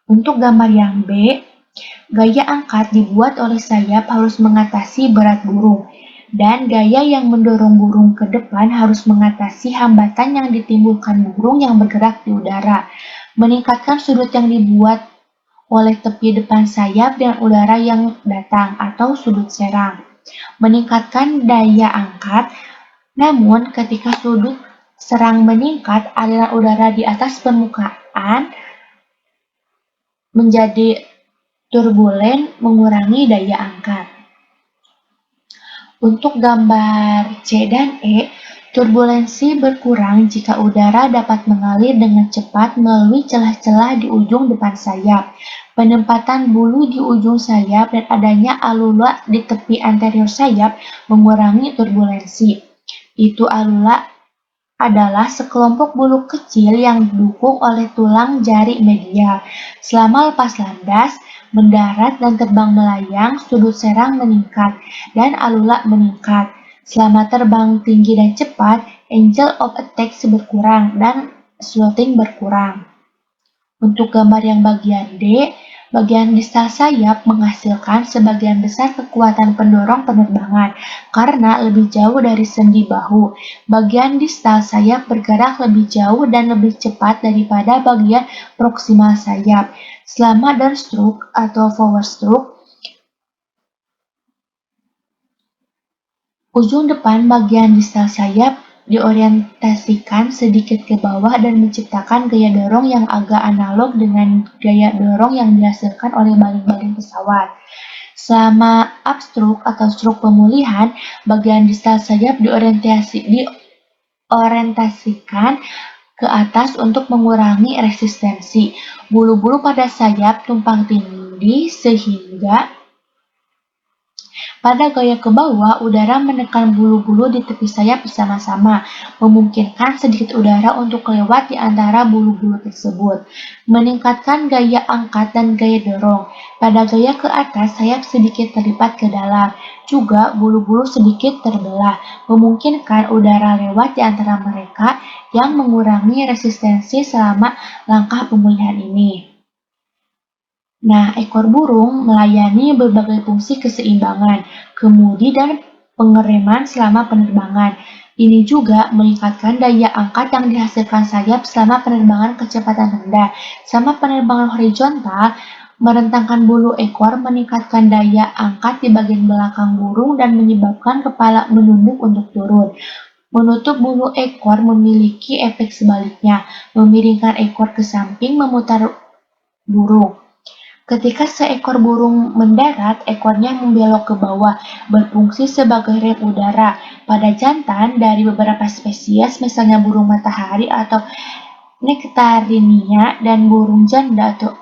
Untuk gambar yang B, gaya angkat dibuat oleh sayap harus mengatasi berat burung, dan gaya yang mendorong burung ke depan harus mengatasi hambatan yang ditimbulkan burung yang bergerak di udara. Meningkatkan sudut yang dibuat oleh tepi depan sayap dengan udara yang datang atau sudut serang. Meningkatkan daya angkat, namun ketika sudut serang meningkat, aliran udara di atas permukaan menjadi turbulen mengurangi daya angkat. Untuk gambar C dan E, turbulensi berkurang jika udara dapat mengalir dengan cepat melalui celah-celah di ujung depan sayap. Penempatan bulu di ujung sayap dan adanya alula di tepi anterior sayap mengurangi turbulensi. Itu alula adalah sekelompok bulu kecil yang didukung oleh tulang jari medial. Selama lepas landas, mendarat dan terbang melayang, sudut serang meningkat dan alula meningkat. Selama terbang tinggi dan cepat, angle of attack berkurang dan slotting berkurang. Untuk gambar yang bagian D, bagian distal sayap menghasilkan sebagian besar kekuatan pendorong penerbangan karena lebih jauh dari sendi bahu. Bagian distal sayap bergerak lebih jauh dan lebih cepat daripada bagian proksimal sayap. Selama downstroke atau forward stroke, ujung depan bagian distal sayap diorientasikan sedikit ke bawah dan menciptakan gaya dorong yang agak analog dengan gaya dorong yang dihasilkan oleh baling-baling pesawat. Selama upstroke atau stroke pemulihan, bagian distal sayap diorientasikan ke atas untuk mengurangi resistensi. Bulu-bulu pada sayap tumpang tindih sehingga pada gaya ke bawah, udara menekan bulu-bulu di tepi sayap bersama-sama, memungkinkan sedikit udara untuk lewat di antara bulu-bulu tersebut. Meningkatkan gaya angkat dan gaya dorong. Pada gaya ke atas, sayap sedikit terlipat ke dalam. Juga, bulu-bulu sedikit terbelah, memungkinkan udara lewat di antara mereka yang mengurangi resistensi selama langkah pemulihan ini. Nah, ekor burung melayani berbagai fungsi keseimbangan, kemudi, dan pengereman selama penerbangan. Ini juga meningkatkan daya angkat yang dihasilkan sayap selama penerbangan kecepatan rendah. Selama penerbangan horizontal, merentangkan bulu ekor meningkatkan daya angkat di bagian belakang burung dan menyebabkan kepala menunduk untuk turun. Menutup bulu ekor memiliki efek sebaliknya, memiringkan ekor ke samping, memutar burung. Ketika seekor burung mendarat, ekornya membelok ke bawah, berfungsi sebagai rem udara. Pada jantan dari beberapa spesies, misalnya burung matahari atau Nectarinia dan burung janda atau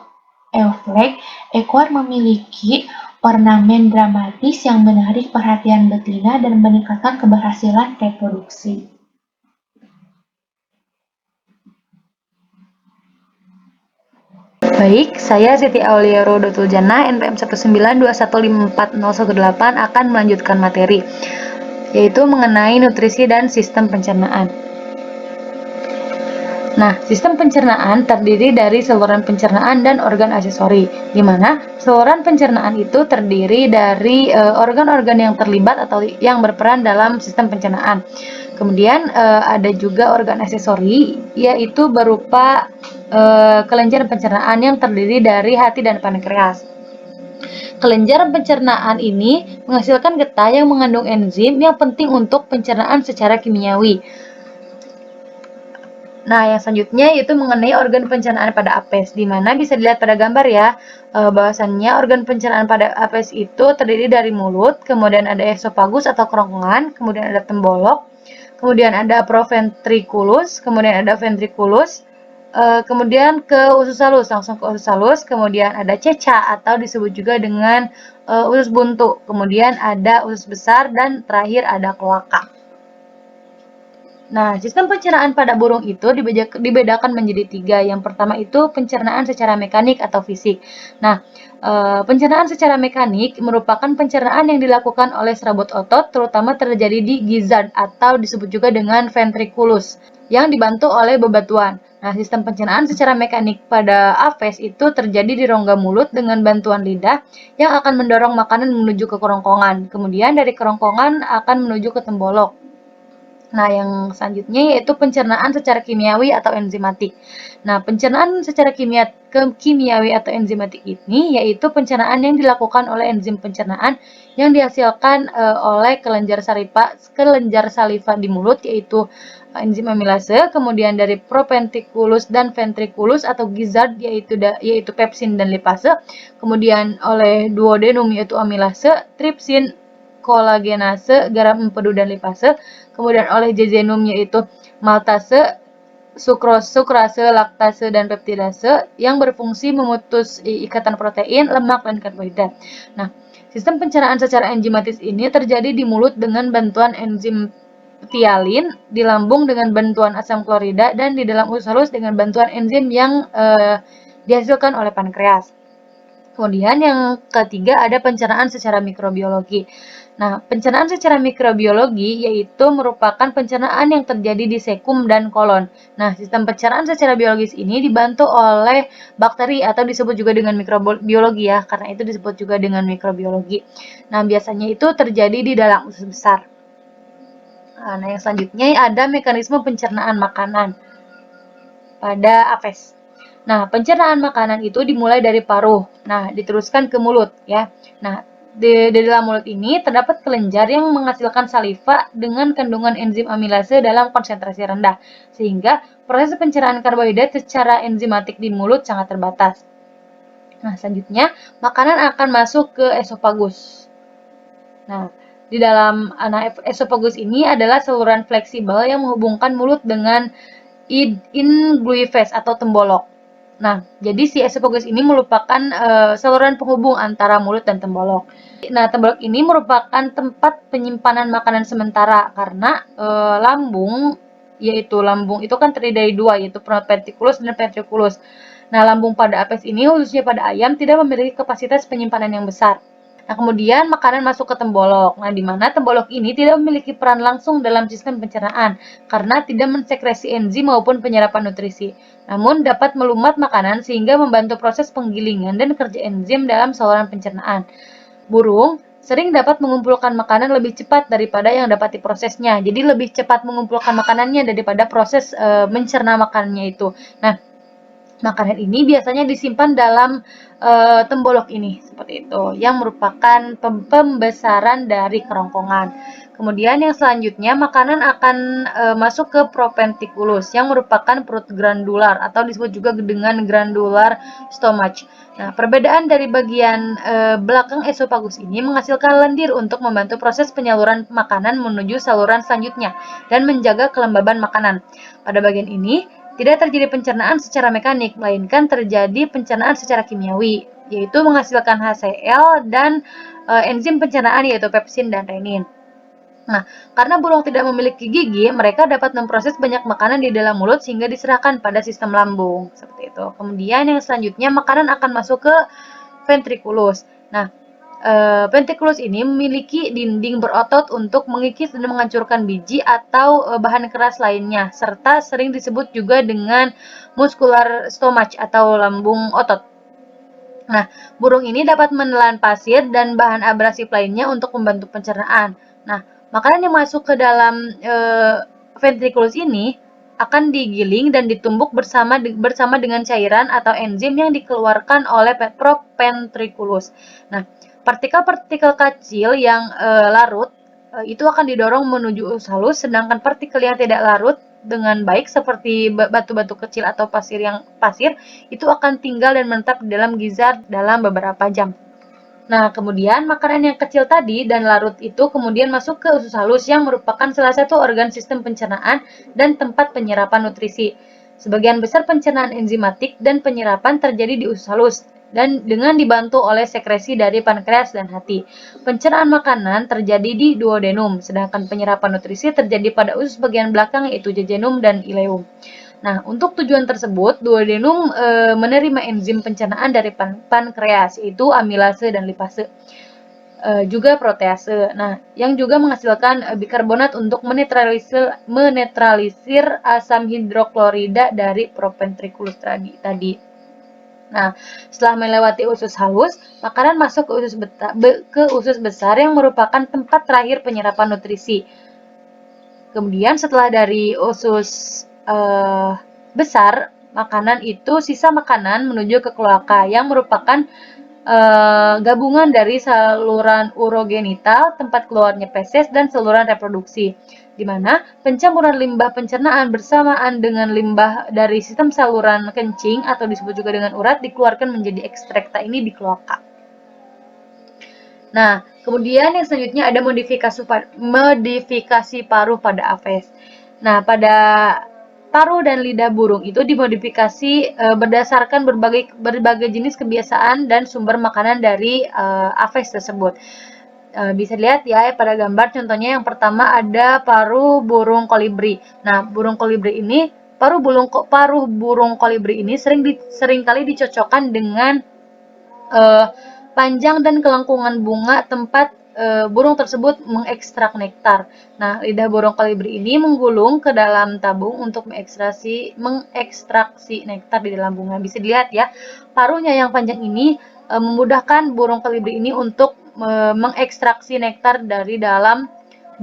euflek, ekor memiliki ornamen dramatis yang menarik perhatian betina dan meningkatkan keberhasilan reproduksi. Baik, saya Siti Aulia Rodotuljana, NPM 192154018 akan melanjutkan materi, yaitu mengenai nutrisi dan sistem pencernaan. Nah, sistem pencernaan terdiri dari saluran pencernaan dan organ aksesori, di mana saluran pencernaan itu terdiri dari organ-organ yang terlibat atau yang berperan dalam sistem pencernaan. Kemudian ada juga organ aksesori, yaitu berupa kelenjar pencernaan yang terdiri dari hati dan pankreas. Kelenjar pencernaan ini menghasilkan getah yang mengandung enzim yang penting untuk pencernaan secara kimiawi. Nah, yang selanjutnya yaitu mengenai organ pencernaan pada apes, di mana bisa dilihat pada gambar ya, bahwasannya organ pencernaan pada apes itu terdiri dari mulut, kemudian ada esofagus atau kerongkongan, kemudian ada tembolok, kemudian ada proventriculus, kemudian ada ventriculus, kemudian ke usus halus, langsung ke usus halus, kemudian ada ceca atau disebut juga dengan usus buntu, kemudian ada usus besar, dan terakhir ada kloaka. Nah, sistem pencernaan pada burung itu dibedakan menjadi 3. Yang pertama itu pencernaan secara mekanik atau fisik. Nah, pencernaan secara mekanik merupakan pencernaan yang dilakukan oleh serabut otot, terutama terjadi di gizzard atau disebut juga dengan ventriculus, yang dibantu oleh bebatuan. Nah, sistem pencernaan secara mekanik pada apes itu terjadi di rongga mulut dengan bantuan lidah yang akan mendorong makanan menuju ke kerongkongan. Kemudian dari kerongkongan akan menuju ke tembolok. Nah, yang selanjutnya yaitu pencernaan secara kimiawi atau enzimatik. Nah, pencernaan secara kimiawi atau enzimatik ini yaitu pencernaan yang dilakukan oleh enzim pencernaan yang dihasilkan oleh kelenjar saliva di mulut, yaitu enzim amilase, kemudian dari proventriculus dan ventriculus atau gizzard yaitu pepsin dan lipase, kemudian oleh duodenum yaitu amilase, tripsin, kolagenase, garam empedu dan lipase, kemudian oleh jejunum yaitu maltase, sukrase, laktase, dan peptidase yang berfungsi memutus ikatan protein, lemak, dan karbohidrat. Nah, sistem pencernaan secara enzimatis ini terjadi di mulut dengan bantuan enzim ptialin, di lambung dengan bantuan asam klorida, dan di dalam usus halus dengan bantuan enzim yang dihasilkan oleh pankreas. Kemudian yang ketiga ada pencernaan secara mikrobiologi. Nah, pencernaan secara mikrobiologi yaitu merupakan pencernaan yang terjadi di sekum dan kolon. Nah, sistem pencernaan secara biologis ini dibantu oleh bakteri atau disebut juga dengan mikrobiologi ya, karena itu disebut juga dengan mikrobiologi. Nah, biasanya itu terjadi di dalam usus besar. Nah, yang selanjutnya ada mekanisme pencernaan makanan pada apes. Nah, pencernaan makanan itu dimulai dari paruh. Nah, diteruskan ke mulut ya. Nah, di dalam mulut ini terdapat kelenjar yang menghasilkan saliva dengan kandungan enzim amilase dalam konsentrasi rendah, sehingga proses pencernaan karbohidrat secara enzimatik di mulut sangat terbatas. Nah, selanjutnya makanan akan masuk ke esofagus. Nah, di dalam esofagus ini adalah saluran fleksibel yang menghubungkan mulut dengan ingluives atau tembolok. Nah, jadi si esofagus ini merupakan saluran penghubung antara mulut dan tembolok. Nah, tembolok ini merupakan tempat penyimpanan makanan sementara karena lambung itu kan terdiri dari 2, yaitu proventriculus dan ventriculus. Nah, lambung pada apes ini khususnya pada ayam tidak memiliki kapasitas penyimpanan yang besar. Nah, kemudian makanan masuk ke tembolok. Nah, di mana tembolok ini tidak memiliki peran langsung dalam sistem pencernaan karena tidak mensekresi enzim maupun penyerapan nutrisi. Namun dapat melumat makanan sehingga membantu proses penggilingan dan kerja enzim dalam saluran pencernaan. Burung sering dapat mengumpulkan makanan lebih cepat daripada yang dapat diprosesnya. Jadi lebih cepat mengumpulkan makanannya daripada proses mencerna makanannya itu. Nah, Makanan ini biasanya disimpan dalam tembolok ini, seperti itu, yang merupakan pembesaran dari kerongkongan. Kemudian yang selanjutnya makanan akan masuk ke propentriculus yang merupakan perut glandular atau disebut juga dengan glandular stomach. Nah, perbedaan dari bagian belakang esofagus ini menghasilkan lendir untuk membantu proses penyaluran makanan menuju saluran selanjutnya dan menjaga kelembaban makanan. Pada bagian ini tidak terjadi pencernaan secara mekanik, melainkan terjadi pencernaan secara kimiawi, yaitu menghasilkan HCl dan enzim pencernaan yaitu pepsin dan renin. Nah, karena burung tidak memiliki gigi, mereka dapat memproses banyak makanan di dalam mulut sehingga diserahkan pada sistem lambung, seperti itu. Kemudian yang selanjutnya makanan akan masuk ke ventriculus. Nah, ventriculus ini memiliki dinding berotot untuk mengikis dan menghancurkan biji atau bahan keras lainnya, serta sering disebut juga dengan muscular stomach atau lambung otot. Nah, burung ini dapat menelan pasir dan bahan abrasif lainnya untuk membantu pencernaan. Nah, makanan yang masuk ke dalam ventriculus ini akan digiling dan ditumbuk bersama dengan cairan atau enzim yang dikeluarkan oleh proventriculus. Nah, partikel-partikel kecil yang larut itu akan didorong menuju usus halus, sedangkan partikel yang tidak larut dengan baik seperti batu-batu kecil atau pasir itu akan tinggal dan menetap di dalam gizzard dalam beberapa jam. Nah, kemudian makanan yang kecil tadi dan larut itu kemudian masuk ke usus halus yang merupakan salah satu organ sistem pencernaan dan tempat penyerapan nutrisi. Sebagian besar pencernaan enzimatik dan penyerapan terjadi di usus halus dan dengan dibantu oleh sekresi dari pankreas dan hati. Pencernaan makanan terjadi di duodenum, sedangkan penyerapan nutrisi terjadi pada usus bagian belakang yaitu jejunum dan ileum. Nah, untuk tujuan tersebut, duodenum menerima enzim pencernaan dari pankreas, yaitu amilase dan lipase, juga protease. Nah, yang juga menghasilkan bikarbonat untuk menetralisir asam hidroklorida dari proventriculus tadi. Nah, setelah melewati usus halus, makanan masuk ke usus besar yang merupakan tempat terakhir penyerapan nutrisi. Kemudian setelah dari usus besar, makanan itu sisa makanan menuju ke kloaka yang merupakan gabungan dari saluran urogenital, tempat keluarnya feses, dan saluran reproduksi, di mana pencampuran limbah pencernaan bersamaan dengan limbah dari sistem saluran kencing atau disebut juga dengan urat dikeluarkan menjadi ekstrakta ini di kloaka. Nah, kemudian yang selanjutnya ada modifikasi paruh pada aves. Nah, pada paruh dan lidah burung itu dimodifikasi berdasarkan berbagai jenis kebiasaan dan sumber makanan dari aves tersebut. Bisa dilihat ya pada gambar, contohnya yang pertama ada paruh burung kolibri. Nah, paruh burung kolibri ini seringkali dicocokkan dengan panjang dan kelengkungan bunga tempat burung tersebut mengekstrak nektar. Nah, lidah burung kolibri ini menggulung ke dalam tabung untuk mengekstraksi nektar di dalam bunga. Bisa dilihat ya, paruhnya yang panjang ini memudahkan burung kolibri ini untuk mengekstraksi nektar dari dalam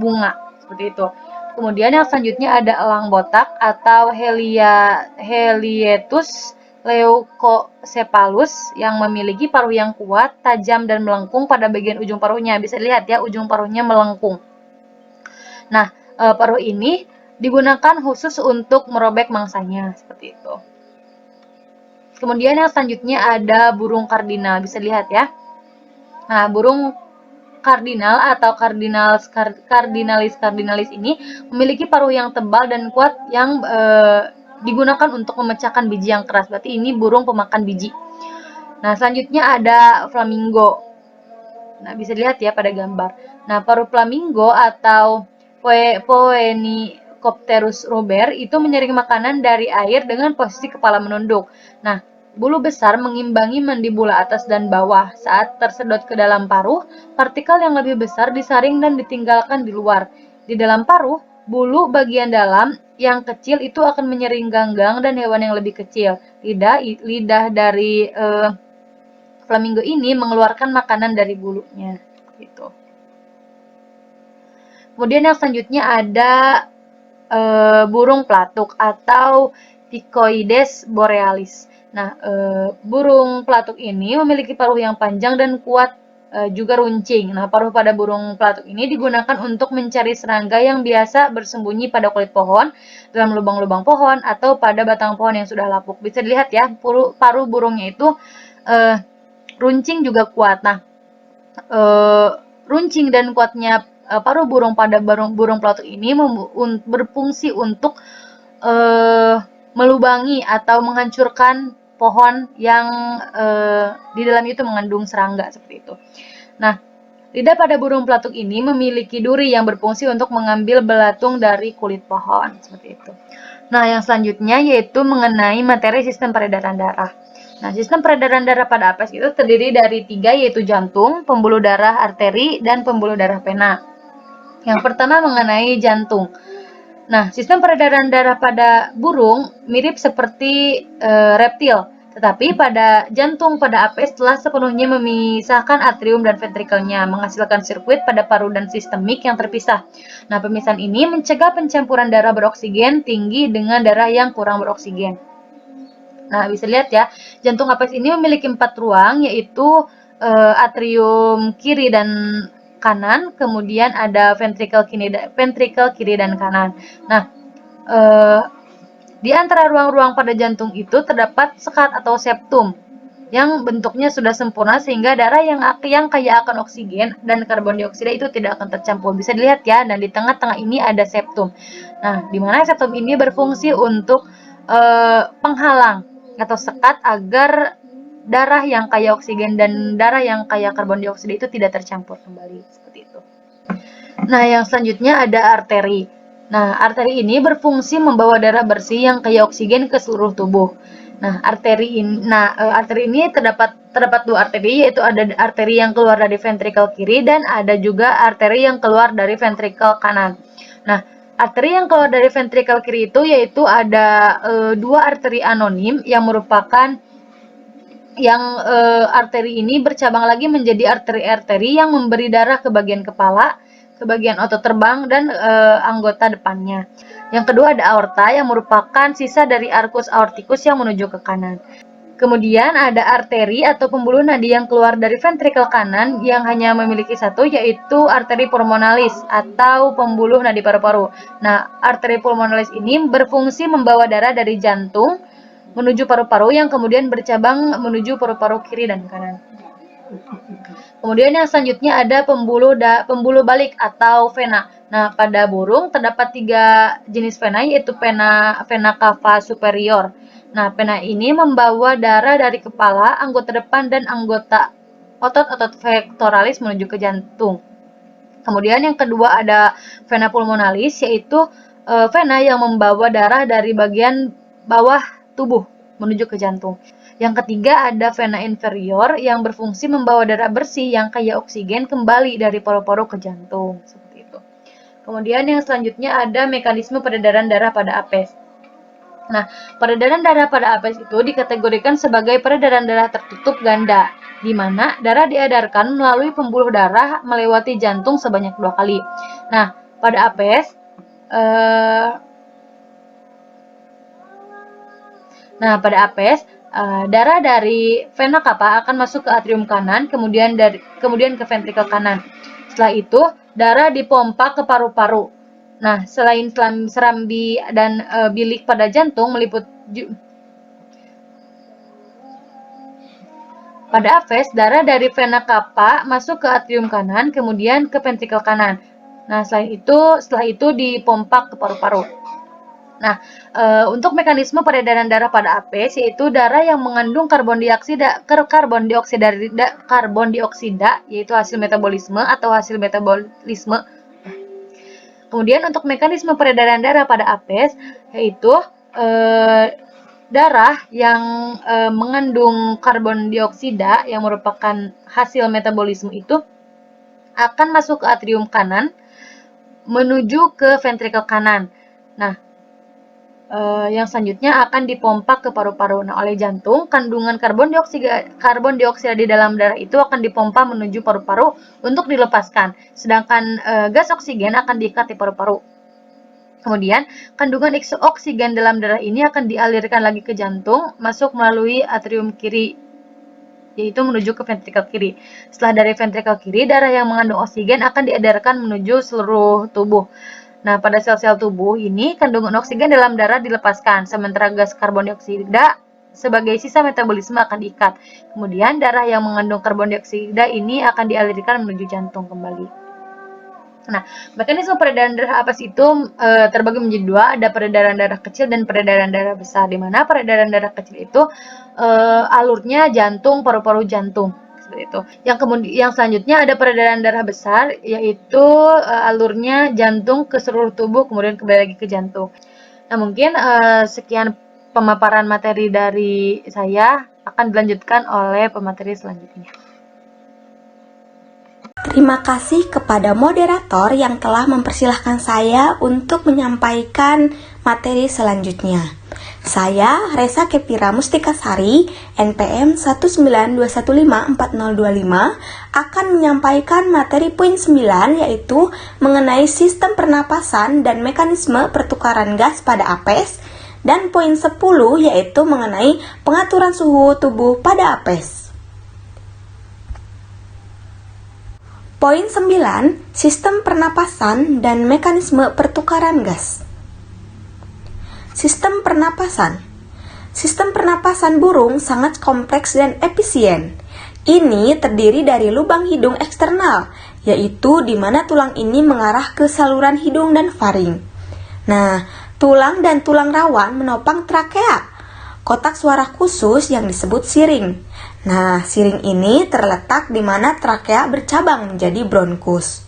bunga. Seperti itu. Kemudian yang selanjutnya ada elang botak atau Helietus leucocephalus yang memiliki paruh yang kuat, tajam, dan melengkung pada bagian ujung paruhnya. Bisa dilihat ya, ujung paruhnya melengkung. Nah, paruh ini digunakan khusus untuk merobek mangsanya, seperti itu. Kemudian yang selanjutnya ada burung kardinal, bisa dilihat ya. Nah, burung kardinal atau cardinalis ini memiliki paruh yang tebal dan kuat yang digunakan untuk memecahkan biji yang keras. Berarti ini burung pemakan biji. Nah, selanjutnya ada flamingo. Nah, bisa dilihat ya pada gambar. Nah, paruh flamingo atau Phoenicopterus robert itu menyaring makanan dari air dengan posisi kepala menunduk. Nah, bulu besar mengimbangi mandibula atas dan bawah. Saat tersedot ke dalam paruh, partikel yang lebih besar disaring dan ditinggalkan di luar. Di dalam paruh, bulu bagian dalam yang kecil itu akan menyaring ganggang dan hewan yang lebih kecil. Lidah dari flamingo ini mengeluarkan makanan dari bulunya, gitu. Kemudian yang selanjutnya ada burung pelatuk atau Picoides borealis. Nah, burung pelatuk ini memiliki paruh yang panjang dan kuat, juga runcing. Nah, paruh pada burung pelatuk ini digunakan untuk mencari serangga yang biasa bersembunyi pada kulit pohon, dalam lubang-lubang pohon, atau pada batang pohon yang sudah lapuk. Bisa dilihat ya, paruh burungnya itu runcing juga kuat. Nah, runcing dan kuatnya paruh burung pada burung pelatuk ini berfungsi untuk melubangi atau menghancurkan pohon yang di dalamnya itu mengandung serangga seperti itu. Nah, lidah pada burung pelatuk ini memiliki duri yang berfungsi untuk mengambil belatung dari kulit pohon seperti itu. Nah, yang selanjutnya yaitu mengenai materi sistem peredaran darah. Nah, sistem peredaran darah pada apes itu terdiri dari 3, yaitu jantung, pembuluh darah arteri, dan pembuluh darah vena. Yang pertama mengenai jantung. Nah, sistem peredaran darah pada burung mirip seperti reptil, tetapi pada jantung pada apes telah sepenuhnya memisahkan atrium dan ventrikelnya, menghasilkan sirkuit pada paru dan sistemik yang terpisah. Nah, pemisahan ini mencegah pencampuran darah beroksigen tinggi dengan darah yang kurang beroksigen. Nah, bisa lihat ya, jantung apes ini memiliki 4 ruang, yaitu atrium kiri dan kanan, kemudian ada ventrikel kiri dan kanan. Nah, di antara ruang-ruang pada jantung itu terdapat sekat atau septum yang bentuknya sudah sempurna sehingga darah yang kaya akan oksigen dan karbon dioksida itu tidak akan tercampur. Bisa dilihat ya, dan di tengah-tengah ini ada septum. Nah, di mana septum ini berfungsi untuk penghalang atau sekat agar darah yang kaya oksigen dan darah yang kaya karbon dioksida itu tidak tercampur kembali seperti itu. Nah, yang selanjutnya ada arteri. Nah, arteri ini berfungsi membawa darah bersih yang kaya oksigen ke seluruh tubuh. Nah, arteri ini terdapat 2 arteri, yaitu ada arteri yang keluar dari ventrikel kiri dan ada juga arteri yang keluar dari ventrikel kanan. Nah, arteri yang keluar dari ventrikel kiri itu yaitu ada 2 arteri anonim yang merupakan arteri ini bercabang lagi menjadi arteri-arteri yang memberi darah ke bagian kepala, ke bagian otot terbang, dan anggota depannya. Yang kedua ada aorta yang merupakan sisa dari arcus aorticus yang menuju ke kanan. Kemudian ada arteri atau pembuluh nadi yang keluar dari ventrikel kanan yang hanya memiliki satu, yaitu arteri pulmonalis atau pembuluh nadi paru-paru. Nah, arteri pulmonalis ini berfungsi membawa darah dari jantung menuju paru-paru yang kemudian bercabang menuju paru-paru kiri dan kanan. Kemudian yang selanjutnya ada pembuluh balik atau vena. Nah, pada burung terdapat 3 jenis vena, yaitu vena cava superior. Nah, vena ini membawa darah dari kepala, anggota depan, dan anggota otot-otot pectoralis menuju ke jantung. Kemudian yang kedua ada vena pulmonalis, yaitu vena yang membawa darah dari bagian bawah tubuh menuju ke jantung. Yang ketiga ada vena inferior yang berfungsi membawa darah bersih yang kaya oksigen kembali dari paru-paru ke jantung. Seperti itu. Kemudian yang selanjutnya ada mekanisme peredaran darah pada apes. Nah, peredaran darah pada apes itu dikategorikan sebagai peredaran darah tertutup ganda, di mana darah diedarkan melalui pembuluh darah melewati jantung sebanyak 2 kali. Nah, pada apes, darah dari vena cava akan masuk ke atrium kanan, kemudian ke ventrikel kanan. Setelah itu, darah dipompa ke paru-paru. Nah, selain serambi dan bilik pada jantung pada apes, darah dari vena cava masuk ke atrium kanan, kemudian ke ventrikel kanan. Nah, setelah itu dipompa ke paru-paru. Nah, untuk mekanisme peredaran darah pada apes, yaitu darah yang mengandung karbon dioksida, yaitu hasil metabolisme atau hasil metabolisme. Kemudian untuk mekanisme peredaran darah pada apes, yaitu darah yang mengandung karbon dioksida yang merupakan hasil metabolisme itu akan masuk ke atrium kanan menuju ke ventrikel kanan. Nah, yang selanjutnya akan dipompa ke paru-paru. Nah, oleh jantung, kandungan karbon dioksida di dalam darah itu akan dipompa menuju paru-paru untuk dilepaskan, sedangkan gas oksigen akan diikat di paru-paru. Kemudian, kandungan oksigen dalam darah ini akan dialirkan lagi ke jantung, masuk melalui atrium kiri, yaitu menuju ke ventrikel kiri. Setelah dari ventrikel kiri, darah yang mengandung oksigen akan diedarkan menuju seluruh tubuh. Nah, pada sel-sel tubuh ini, kandungan oksigen dalam darah dilepaskan, sementara gas karbon dioksida sebagai sisa metabolisme akan diikat. Kemudian, darah yang mengandung karbon dioksida ini akan dialirkan menuju jantung kembali. Nah, mekanisme peredaran darah apa sih itu terbagi menjadi dua, ada peredaran darah kecil dan peredaran darah besar. Di mana peredaran darah kecil itu alurnya jantung, paru-paru jantung, seperti itu. Yang selanjutnya ada peredaran darah besar, yaitu alurnya jantung ke seluruh tubuh, kemudian kembali lagi ke jantung. Nah, mungkin sekian pemaparan materi dari saya, akan dilanjutkan oleh pemateri selanjutnya. Terima kasih kepada moderator yang telah mempersilahkan saya untuk menyampaikan materi selanjutnya. Saya, Resa Kepira Mustikasari, NPM 192154025, akan menyampaikan materi poin 9, yaitu mengenai sistem pernapasan dan mekanisme pertukaran gas pada apes, dan poin 10, yaitu mengenai pengaturan suhu tubuh pada apes. Poin 9, sistem pernapasan dan mekanisme pertukaran gas. Sistem pernapasan. Sistem pernapasan burung sangat kompleks dan efisien. Ini terdiri dari lubang hidung eksternal, yaitu di mana tulang ini mengarah ke saluran hidung dan faring. Nah, tulang dan tulang rawan menopang trakea, kotak suara khusus yang disebut siring. Nah, siring ini terletak di mana trakea bercabang menjadi bronkus.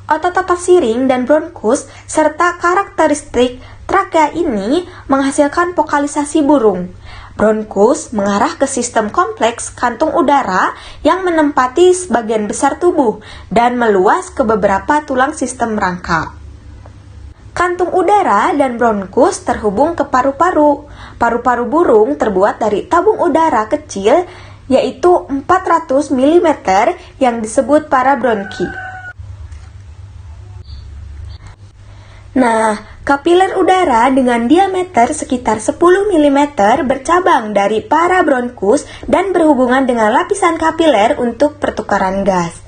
Otot-otot siring dan bronkus serta karakteristik trakea ini menghasilkan vokalisasi burung. Bronkus mengarah ke sistem kompleks kantung udara yang menempati sebagian besar tubuh dan meluas ke beberapa tulang sistem rangka. Kantung udara dan bronkus terhubung ke paru-paru. Paru-paru burung terbuat dari tabung udara kecil, yaitu 400 mm yang disebut parabronki. Nah, kapiler udara dengan diameter sekitar 10 mm bercabang dari parabronkus dan berhubungan dengan lapisan kapiler untuk pertukaran gas.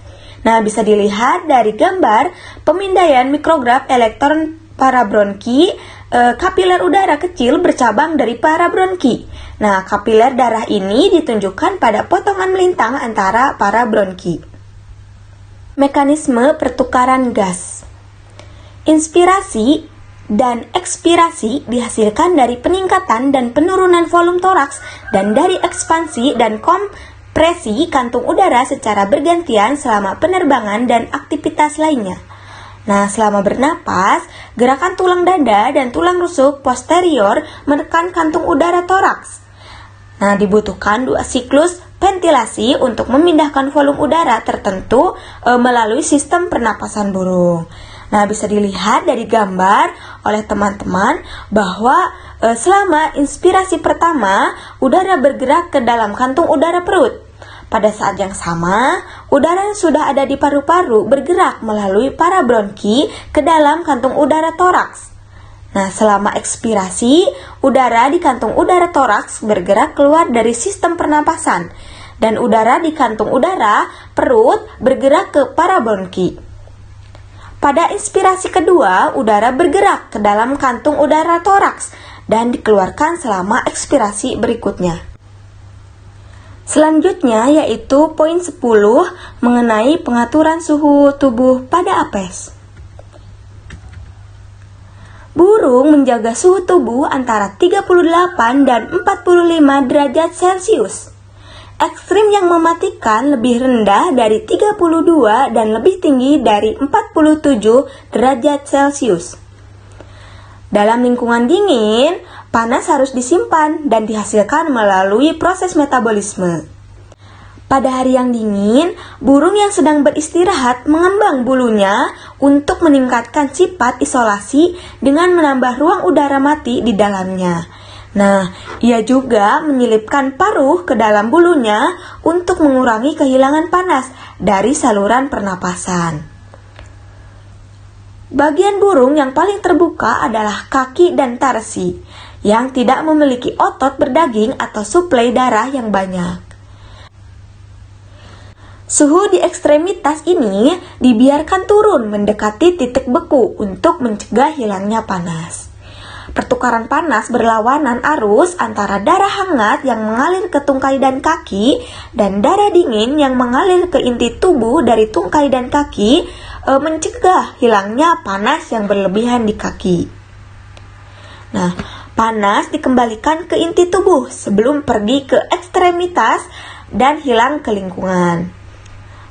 Nah, bisa dilihat dari gambar pemindaian mikrograf elektron parabronki, kapiler udara kecil bercabang dari parabronki. Nah, kapiler darah ini ditunjukkan pada potongan melintang antara parabronki. Mekanisme pertukaran gas. Inspirasi dan ekspirasi dihasilkan dari peningkatan dan penurunan volume toraks dan dari ekspansi dan kompresi kantung udara secara bergantian selama penerbangan dan aktivitas lainnya. Nah, selama bernapas, gerakan tulang dada dan tulang rusuk posterior menekan kantung udara toraks. Nah, dibutuhkan 2 siklus ventilasi untuk memindahkan volume udara tertentu melalui sistem pernapasan burung. Nah, bisa dilihat dari gambar oleh teman-teman bahwa selama inspirasi pertama, udara bergerak ke dalam kantung udara perut. Pada saat yang sama, udara yang sudah ada di paru-paru bergerak melalui parabronki ke dalam kantung udara toraks. Nah, selama ekspirasi, udara di kantung udara toraks bergerak keluar dari sistem pernapasan, dan udara di kantung udara perut bergerak ke parabronki. Pada inspirasi kedua, udara bergerak ke dalam kantung udara toraks dan dikeluarkan selama ekspirasi berikutnya. Selanjutnya yaitu poin 10 mengenai pengaturan suhu tubuh pada apes. Burung menjaga suhu tubuh antara 38 dan 45 derajat Celcius. Ekstrim yang mematikan lebih rendah dari 32 dan lebih tinggi dari 47 derajat Celcius. Dalam lingkungan dingin, panas harus disimpan dan dihasilkan melalui proses metabolisme. Pada hari yang dingin, burung yang sedang beristirahat mengembang bulunya untuk meningkatkan sifat isolasi dengan menambah ruang udara mati di dalamnya. Nah, ia juga menyelipkan paruh ke dalam bulunya untuk mengurangi kehilangan panas dari saluran pernapasan. Bagian burung yang paling terbuka adalah kaki dan tarsi, yang tidak memiliki otot berdaging atau suplai darah yang banyak. Suhu di ekstremitas ini dibiarkan turun mendekati titik beku untuk mencegah hilangnya panas. Pertukaran panas berlawanan arus antara darah hangat yang mengalir ke tungkai dan kaki dan darah dingin yang mengalir ke inti tubuh dari tungkai dan kaki mencegah hilangnya panas yang berlebihan di kaki. Nah, panas dikembalikan ke inti tubuh sebelum pergi ke ekstremitas dan hilang ke lingkungan.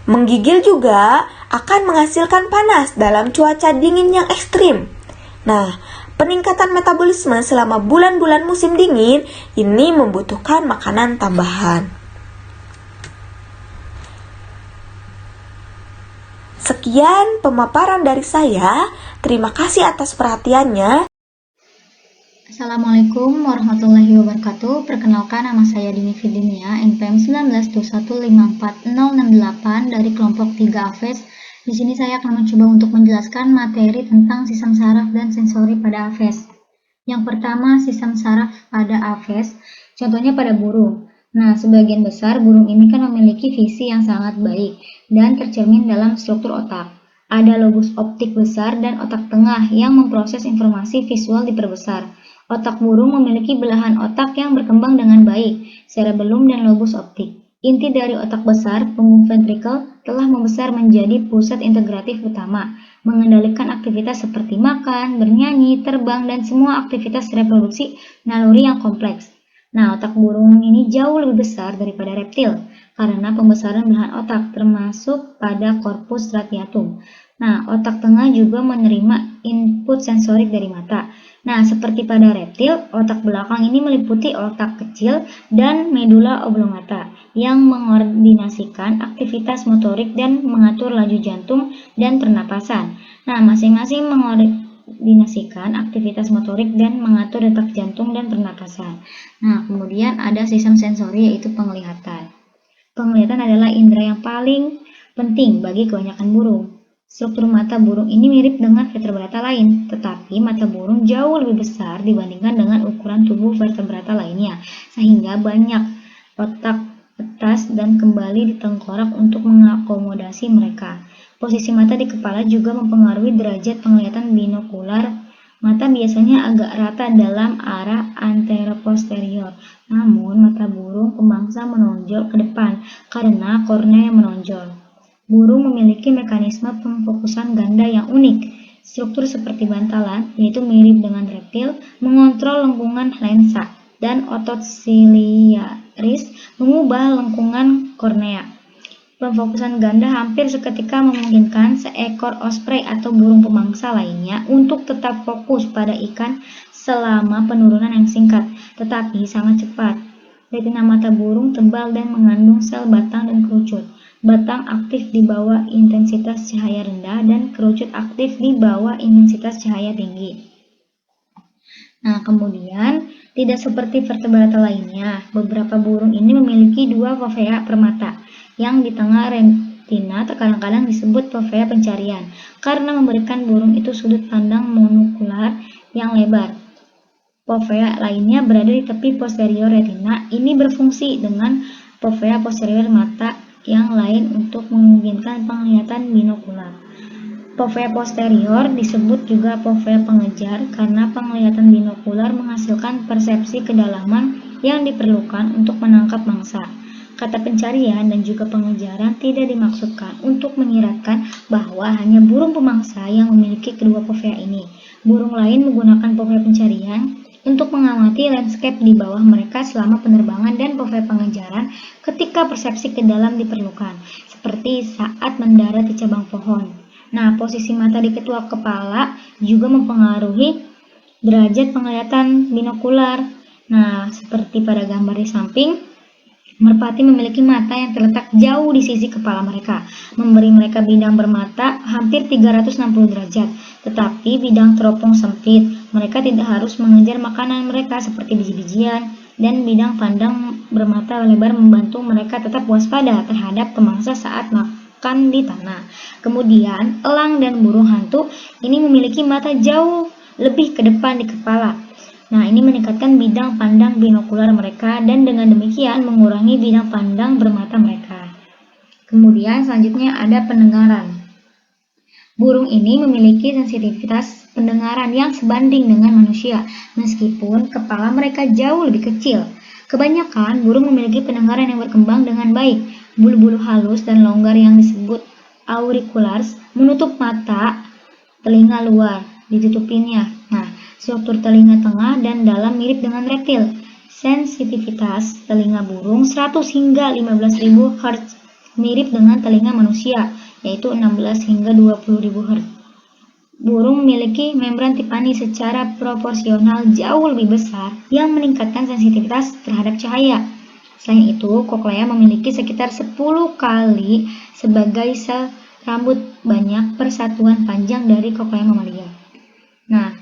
Menggigil juga akan menghasilkan panas dalam cuaca dingin yang ekstrim. Nah, peningkatan metabolisme selama bulan-bulan musim dingin ini membutuhkan makanan tambahan. Sekian pemaparan dari saya. Terima kasih atas perhatiannya. Assalamualaikum warahmatullahi wabarakatuh. Perkenalkan, nama saya Dini Fidinia, NPM 1921546068 dari kelompok 3 AFES. Di sini saya akan mencoba untuk menjelaskan materi tentang sistem saraf dan sensori pada AFES. Yang pertama, sistem saraf pada AFES, contohnya pada burung. Nah, sebagian besar burung ini kan memiliki visi yang sangat baik dan tercermin dalam struktur otak. Ada lobus optik besar dan otak tengah yang memproses informasi visual diperbesar. Otak burung memiliki belahan otak yang berkembang dengan baik, cerebellum dan lobus optik. Inti dari otak besar, punggung ventricle, telah membesar menjadi pusat integratif utama, mengendalikan aktivitas seperti makan, bernyanyi, terbang, dan semua aktivitas reproduksi naluri yang kompleks. Nah, otak burung ini jauh lebih besar daripada reptil, karena pembesaran belahan otak, termasuk pada korpus radiatum. Nah, otak tengah juga menerima input sensorik dari mata. Nah, seperti pada reptil, otak belakang ini meliputi otak kecil dan medula oblongata yang mengordinasikan aktivitas motorik dan mengatur laju jantung dan pernapasan. Nah, masing-masing mengordinasikan aktivitas motorik dan mengatur detak jantung dan pernapasan. Nah, kemudian ada sistem sensori, yaitu penglihatan. Penglihatan adalah indera yang paling penting bagi kebanyakan burung. Struktur mata burung ini mirip dengan vertebrata lain, tetapi mata burung jauh lebih besar dibandingkan dengan ukuran tubuh vertebrata lainnya, sehingga banyak otak atas dan kembali di tengkorak untuk mengakomodasi mereka. Posisi mata di kepala juga mempengaruhi derajat penglihatan binokular. Mata biasanya agak rata dalam arah anteroposterior, namun mata burung pemangsa menonjol ke depan karena kornea yang menonjol. Burung memiliki mekanisme pemfokusan ganda yang unik. Struktur seperti bantalan, yaitu mirip dengan reptil, mengontrol lengkungan lensa, dan otot ciliaris mengubah lengkungan kornea. Pemfokusan ganda hampir seketika memungkinkan seekor osprey atau burung pemangsa lainnya untuk tetap fokus pada ikan selama penurunan yang singkat, tetapi sangat cepat. Retina mata burung tebal dan mengandung sel batang dan kerucut. Batang aktif di bawah intensitas cahaya rendah dan kerucut aktif di bawah intensitas cahaya tinggi. Nah, kemudian tidak seperti vertebrata lainnya, beberapa burung ini memiliki dua fovea per mata, yang di tengah retina kadang-kadang disebut fovea pencarian, karena memberikan burung itu sudut pandang monokular yang lebar. Fovea lainnya berada di tepi posterior retina. Ini berfungsi dengan fovea posterior mata yang lain untuk memungkinkan penglihatan binokular. Fovea posterior disebut juga fovea pengejar karena penglihatan binokular menghasilkan persepsi kedalaman yang diperlukan untuk menangkap mangsa. Kata pencarian dan juga pengejaran tidak dimaksudkan untuk menyiratkan bahwa hanya burung pemangsa yang memiliki kedua fovea ini. Burung lain menggunakan fovea pencarian untuk mengamati landscape di bawah mereka selama penerbangan dan fovea pengejaran ketika persepsi ke dalam diperlukan, seperti saat mendarat di cabang pohon. Nah, posisi mata di ketua kepala juga mempengaruhi derajat penglihatan binokular. Nah, seperti pada gambar di samping, merpati memiliki mata yang terletak jauh di sisi kepala mereka, memberi mereka bidang bermata hampir 360 derajat. Tetapi bidang teropong sempit, mereka tidak harus mengejar makanan mereka seperti biji-bijian, dan bidang pandang bermata lebar membantu mereka tetap waspada terhadap pemangsa saat diletakkan di tanah. Kemudian, elang dan burung hantu ini memiliki mata jauh lebih ke depan di kepala. Nah, ini meningkatkan bidang pandang binokular mereka dan dengan demikian mengurangi bidang pandang bermata mereka. Kemudian selanjutnya ada pendengaran. Burung ini memiliki sensitivitas pendengaran yang sebanding dengan manusia, meskipun kepala mereka jauh lebih kecil. Kebanyakan burung memiliki pendengaran yang berkembang dengan baik. Bulu-bulu halus dan longgar yang disebut auriculars menutup mata telinga luar, ditutupinnya. Nah, struktur telinga tengah dan dalam mirip dengan reptil. Sensitivitas telinga burung 100 hingga 15.000 Hz mirip dengan telinga manusia, yaitu 16 hingga 20.000 Hz. Burung memiliki membran tipani secara proporsional jauh lebih besar yang meningkatkan sensitivitas terhadap cahaya. Selain itu, koklea memiliki sekitar 10 kali sebagai sel rambut banyak persatuan panjang dari koklea mamalia. Nah,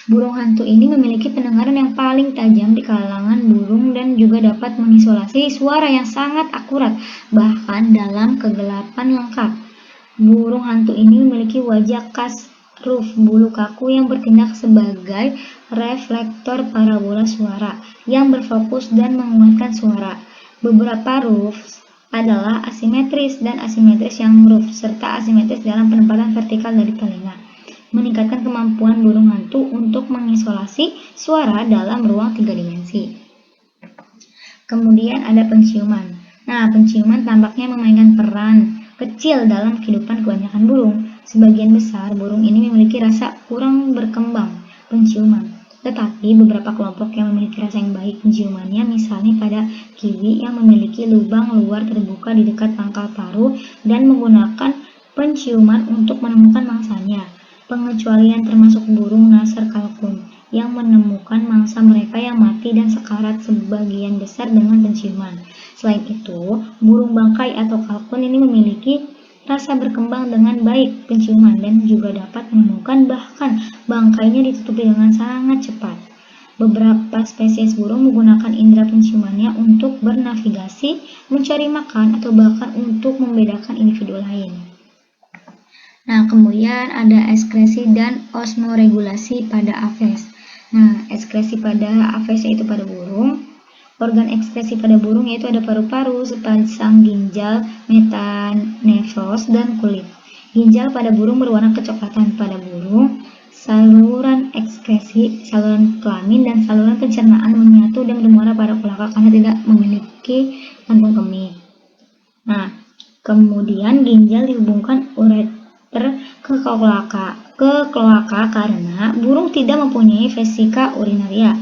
burung hantu ini memiliki pendengaran yang paling tajam di kalangan burung dan juga dapat mengisolasi suara yang sangat akurat, bahkan dalam kegelapan lengkap. Burung hantu ini memiliki wajah khas roof bulu kaku yang bertindak sebagai reflektor parabola suara yang berfokus dan menguatkan suara. Beberapa roofs adalah asimetris dan asimetris yang roof serta asimetris dalam penempatan vertikal dari telinga, meningkatkan kemampuan burung hantu untuk mengisolasi suara dalam ruang 3 dimensi. Kemudian ada penciuman. Nah, penciuman tampaknya memainkan peran kecil dalam kehidupan kebanyakan burung. Sebagian besar burung ini memiliki rasa kurang berkembang penciuman, tetapi beberapa kelompok yang memiliki rasa yang baik penciumannya, misalnya pada kiwi yang memiliki lubang luar terbuka di dekat pangkal paruh dan menggunakan penciuman untuk menemukan mangsanya. Pengecualian termasuk burung nasar kalkun yang menemukan mangsa mereka yang mati dan sekarat sebagian besar dengan penciuman. Selain itu, burung bangkai atau kalkun ini memiliki rasa berkembang dengan baik penciuman dan juga dapat menemukan bahkan bangkainya ditutupi dengan sangat cepat. Beberapa spesies burung menggunakan indera penciumannya untuk bernavigasi, mencari makan, atau bahkan untuk membedakan individu lain. Nah, kemudian ada ekskresi dan osmoregulasi pada aves. Nah, ekskresi pada aves yaitu pada burung. Organ ekskresi pada burung yaitu ada paru-paru, sepasang ginjal, metanefros, dan kulit. Ginjal pada burung berwarna kecoklatan pada burung. Saluran ekskresi, saluran kelamin, dan saluran pencernaan menyatu dan bermuara pada kloaka karena tidak memiliki kantung kemih. Nah, kemudian ginjal dihubungkan ureter ke kloaka karena burung tidak mempunyai vesika urinaria.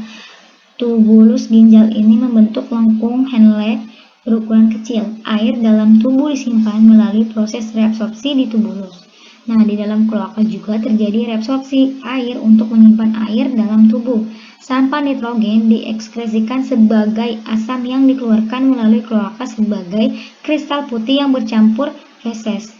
Tubulus ginjal ini membentuk lengkung Henle berukuran kecil. Air dalam tubuh disimpan melalui proses reabsorpsi di tubulus. Nah, di dalam kloaka juga terjadi reabsorpsi air untuk menyimpan air dalam tubuh. Sampah nitrogen diekskresikan sebagai asam yang dikeluarkan melalui kloaka sebagai kristal putih yang bercampur feses.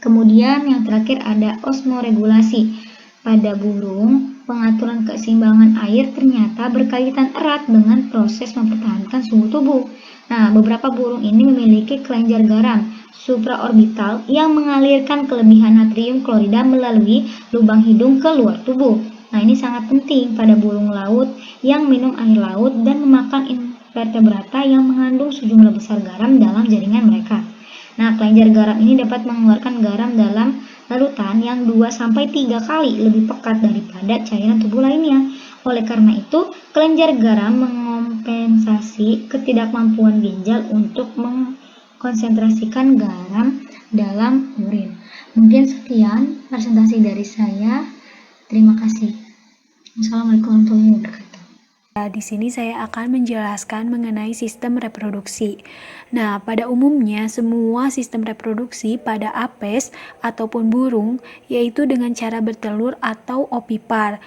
Kemudian yang terakhir ada osmoregulasi. Pada burung, pengaturan keseimbangan air ternyata berkaitan erat dengan proses mempertahankan suhu tubuh. Nah, beberapa burung ini memiliki kelenjar garam supraorbital yang mengalirkan kelebihan natrium klorida melalui lubang hidung ke luar tubuh. Nah, ini sangat penting pada burung laut yang minum air laut dan memakan invertebrata yang mengandung sejumlah besar garam dalam jaringan mereka. Nah, kelenjar garam ini dapat mengeluarkan garam dalam larutan yang 2-3 kali lebih pekat daripada cairan tubuh lainnya. Oleh karena itu, kelenjar garam mengompensasi ketidakmampuan ginjal untuk mengkonsentrasikan garam dalam urin. Mungkin sekian presentasi dari saya. Terima kasih. Assalamualaikum warahmatullahi wabarakatuh. Di sini saya akan menjelaskan mengenai sistem reproduksi. Nah, pada umumnya semua sistem reproduksi pada apes ataupun burung yaitu dengan cara bertelur atau ovipar.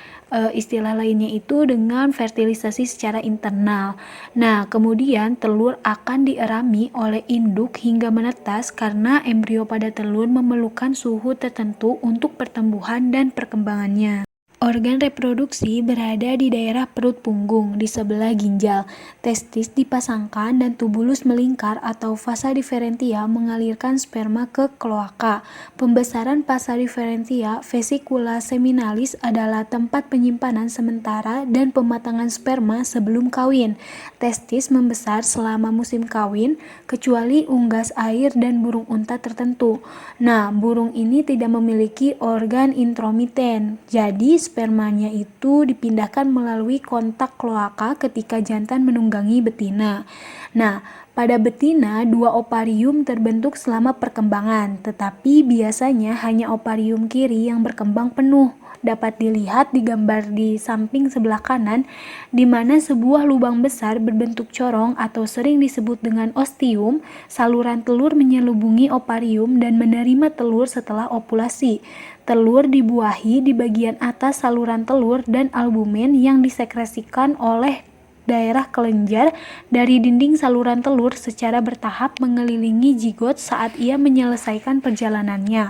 Istilah lainnya itu dengan fertilisasi secara internal. Nah, kemudian telur akan dierami oleh induk hingga menetas karena embrio pada telur memerlukan suhu tertentu untuk pertumbuhan dan perkembangannya. Organ reproduksi berada di daerah perut punggung, di sebelah ginjal. Testis dipasangkan dan tubulus melingkar atau vasa differentia mengalirkan sperma ke kloaka. Pembesaran vasa differentia vesicula seminalis adalah tempat penyimpanan sementara dan pematangan sperma sebelum kawin. Testis membesar selama musim kawin, kecuali unggas air dan burung unta tertentu. Nah, burung ini tidak memiliki organ intromiten, jadi spermanya itu dipindahkan melalui kontak kloaka ketika jantan menunggangi betina. Nah, pada betina, 2 ovarium terbentuk selama perkembangan, tetapi biasanya hanya ovarium kiri yang berkembang penuh. Dapat dilihat di gambar di samping sebelah kanan, di mana sebuah lubang besar berbentuk corong atau sering disebut dengan ostium, saluran telur menyelubungi ovarium dan menerima telur setelah ovulasi. Telur dibuahi di bagian atas saluran telur dan albumen yang disekresikan oleh daerah kelenjar dari dinding saluran telur secara bertahap mengelilingi zigot saat ia menyelesaikan perjalanannya.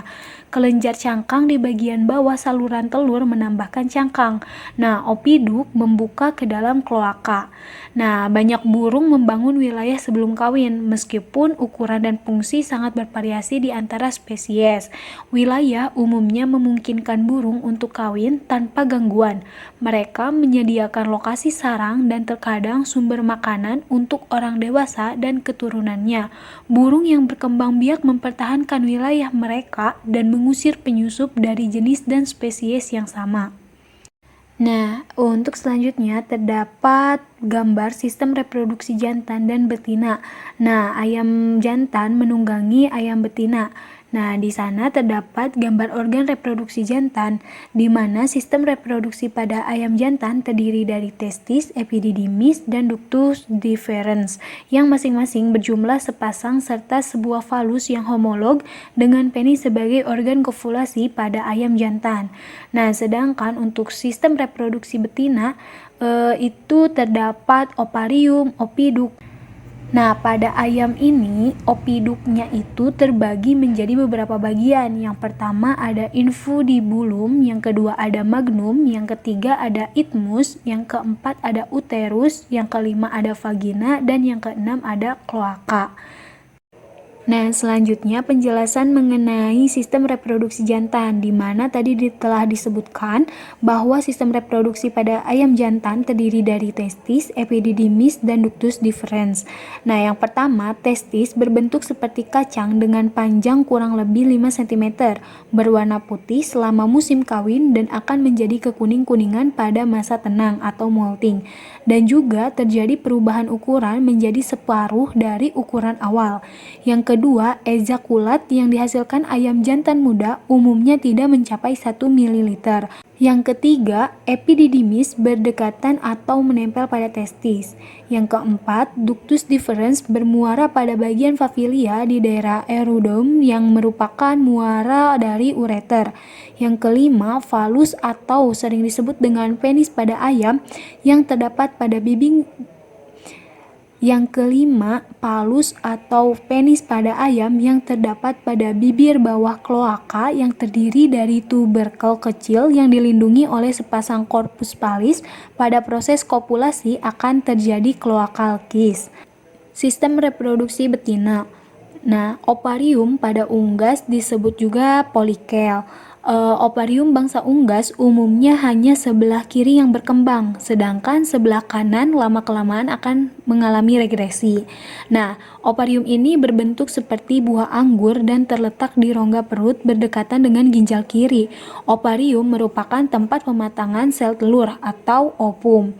Kelenjar cangkang di bagian bawah saluran telur menambahkan cangkang. Nah, opiduk membuka ke dalam kloaka. Nah, banyak burung membangun wilayah sebelum kawin, meskipun ukuran dan fungsi sangat bervariasi di antara spesies. Wilayah umumnya memungkinkan burung untuk kawin tanpa gangguan. Mereka menyediakan lokasi sarang dan terkadang sumber makanan untuk orang dewasa dan keturunannya. Burung yang berkembang biak mempertahankan wilayah mereka dan mengusir penyusup dari jenis dan spesies yang sama. Nah, untuk selanjutnya terdapat gambar sistem reproduksi jantan dan betina. Nah, ayam jantan menunggangi ayam betina. Nah, di sana terdapat gambar organ reproduksi jantan, di mana sistem reproduksi pada ayam jantan terdiri dari testis, epididymis, dan ductus deferens, yang masing-masing berjumlah sepasang serta sebuah falus yang homolog dengan penis sebagai organ kovulasi pada ayam jantan. Nah, sedangkan untuk sistem reproduksi betina, itu terdapat ovarium, opiduk. Nah, pada ayam ini, opiduknya itu terbagi menjadi beberapa bagian. Yang pertama ada infundibulum, yang kedua ada magnum, yang ketiga ada isthmus, yang keempat ada uterus, yang kelima ada vagina, dan yang keenam ada kloaka. Nah, selanjutnya penjelasan mengenai sistem reproduksi jantan, di mana tadi telah disebutkan bahwa sistem reproduksi pada ayam jantan terdiri dari testis, epididymis, dan ductus deferens. Nah, yang pertama, testis berbentuk seperti kacang dengan panjang kurang lebih 5 cm, berwarna putih selama musim kawin dan akan menjadi kekuning-kuningan pada masa tenang atau molting. Dan juga terjadi perubahan ukuran menjadi separuh dari ukuran awal. Yang kedua, ejakulat yang dihasilkan ayam jantan muda umumnya tidak mencapai 1 ml. Yang ketiga, epididymis berdekatan atau menempel pada testis. Yang keempat, ductus deferens bermuara pada bagian papilia di daerah erudum yang merupakan muara dari ureter. Yang kelima, falus atau sering disebut dengan penis pada ayam yang terdapat pada bibing. Yang kelima, palus atau penis pada ayam yang terdapat pada bibir bawah kloaka yang terdiri dari tuberkel kecil yang dilindungi oleh sepasang corpus pallis. Pada proses kopulasi akan terjadi cloacal kiss. Sistem reproduksi betina. Nah, ovarium pada unggas disebut juga polikel. Ovarium bangsa unggas umumnya hanya sebelah kiri yang berkembang, sedangkan sebelah kanan lama-kelamaan akan mengalami regresi. Nah, ovarium ini berbentuk seperti buah anggur dan terletak di rongga perut berdekatan dengan ginjal kiri. Ovarium merupakan tempat pematangan sel telur atau ovum.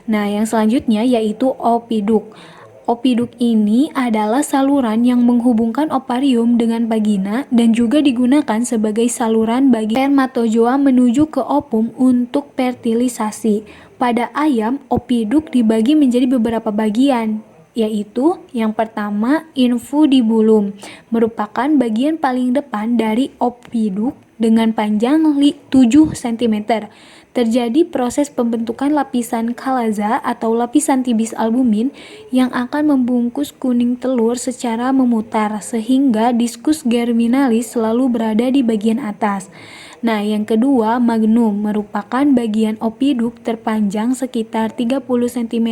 Nah, yang selanjutnya yaitu opiduk. Opiduk ini adalah saluran yang menghubungkan ovarium dengan vagina dan juga digunakan sebagai saluran bagi spermatozoa menuju ke ovum untuk fertilisasi. Pada ayam, opiduk dibagi menjadi beberapa bagian, yaitu yang pertama infundibulum, merupakan bagian paling depan dari opiduk dengan panjang 7 cm. Terjadi proses pembentukan lapisan kalaza atau lapisan tibis albumin yang akan membungkus kuning telur secara memutar sehingga diskus germinalis selalu berada di bagian atas. Nah, yang kedua, magnum merupakan bagian opiduk terpanjang sekitar 30 cm.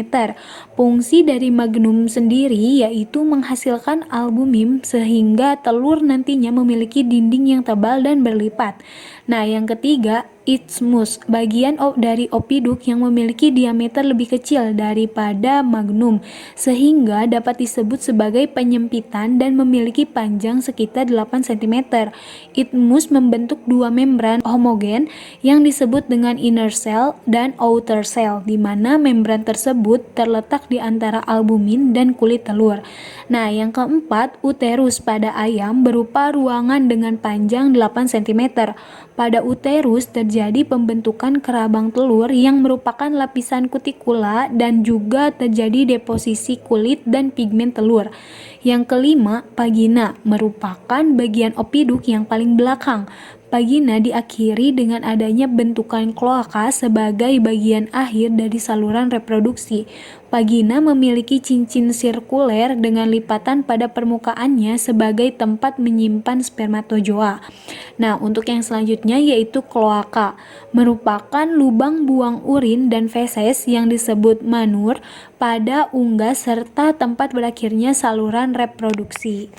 Fungsi dari magnum sendiri yaitu menghasilkan albumin sehingga telur nantinya memiliki dinding yang tebal dan berlipat. Nah, yang ketiga, isthmus, bagian dari opiduk yang memiliki diameter lebih kecil daripada magnum, sehingga dapat disebut sebagai penyempitan dan memiliki panjang sekitar 8 cm. Isthmus membentuk dua membran homogen yang disebut dengan inner cell dan outer cell, di mana membran tersebut terletak di antara albumin dan kulit telur. Nah, yang keempat, uterus pada ayam berupa ruangan dengan panjang 8 cm. Pada uterus terjadi pembentukan kerabang telur yang merupakan lapisan kutikula dan juga terjadi deposisi kulit dan pigmen telur. Yang kelima, vagina merupakan bagian opiduk yang paling belakang. Vagina diakhiri dengan adanya bentukan kloaka sebagai bagian akhir dari saluran reproduksi. Vagina memiliki cincin sirkuler dengan lipatan pada permukaannya sebagai tempat menyimpan spermatozoa. Nah, untuk yang selanjutnya yaitu kloaka, merupakan lubang buang urin dan feses yang disebut manur pada unggas serta tempat berakhirnya saluran reproduksi.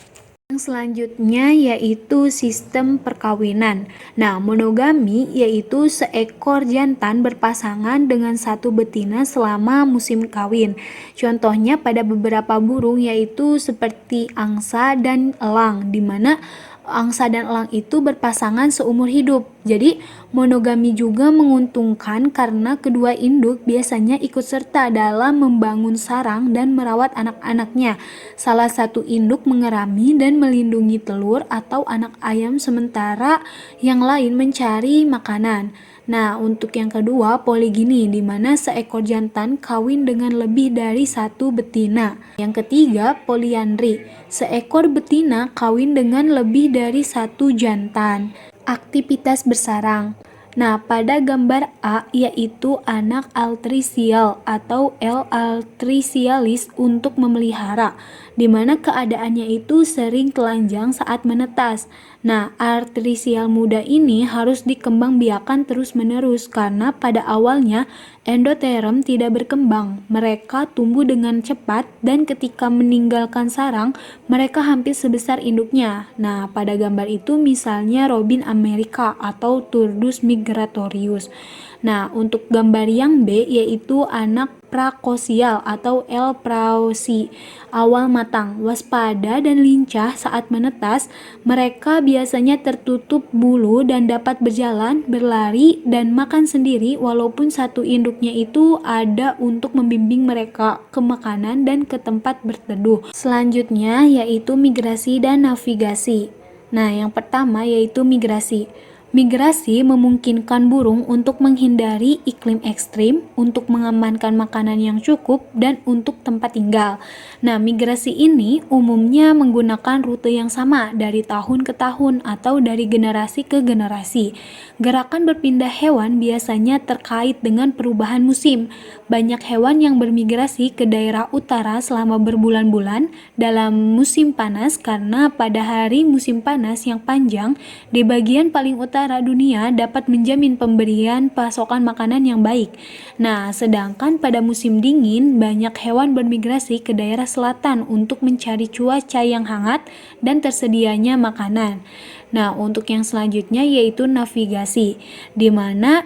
Yang selanjutnya yaitu sistem perkawinan. Nah, monogami yaitu seekor jantan berpasangan dengan satu betina selama musim kawin. Contohnya pada beberapa burung yaitu seperti angsa dan elang, di mana angsa dan elang itu berpasangan seumur hidup. Jadi, monogami juga menguntungkan karena kedua induk biasanya ikut serta dalam membangun sarang dan merawat anak-anaknya. Salah satu induk mengerami dan melindungi telur atau anak ayam sementara yang lain mencari makanan. Nah, untuk yang kedua, poligini, di mana seekor jantan kawin dengan lebih dari satu betina. Yang ketiga, poliandri, seekor betina kawin dengan lebih dari satu jantan. Aktivitas bersarang. Nah, pada gambar A yaitu anak altricial atau L. altricialis untuk memelihara, di mana keadaannya itu sering telanjang saat menetas. Nah, altricial muda ini harus dikembangbiakan terus-menerus karena pada awalnya endoterm tidak berkembang. Mereka tumbuh dengan cepat dan ketika meninggalkan sarang, mereka hampir sebesar induknya. Nah, pada gambar itu misalnya robin amerika atau turdus migratorius. Nah, untuk gambar yang B yaitu anak prakosial atau L. prausi, awal matang, waspada dan lincah saat menetas. Mereka biasanya tertutup bulu dan dapat berjalan, berlari, dan makan sendiri walaupun satu induknya itu ada untuk membimbing mereka ke makanan dan ke tempat berteduh. Selanjutnya yaitu migrasi dan navigasi. Nah, yang pertama yaitu migrasi. Migrasi memungkinkan burung untuk menghindari iklim ekstrim, untuk mengamankan makanan yang cukup, dan untuk tempat tinggal. Nah, migrasi ini umumnya menggunakan rute yang sama dari tahun ke tahun atau dari generasi ke generasi. Gerakan berpindah hewan biasanya terkait dengan perubahan musim. Banyak hewan yang bermigrasi ke daerah utara selama berbulan-bulan dalam musim panas karena pada hari musim panas yang panjang di bagian paling utara dunia dapat menjamin pemberian pasokan makanan yang baik. Nah, sedangkan pada musim dingin banyak hewan bermigrasi ke daerah selatan untuk mencari cuaca yang hangat dan tersedianya makanan. Nah, untuk yang selanjutnya yaitu navigasi, di mana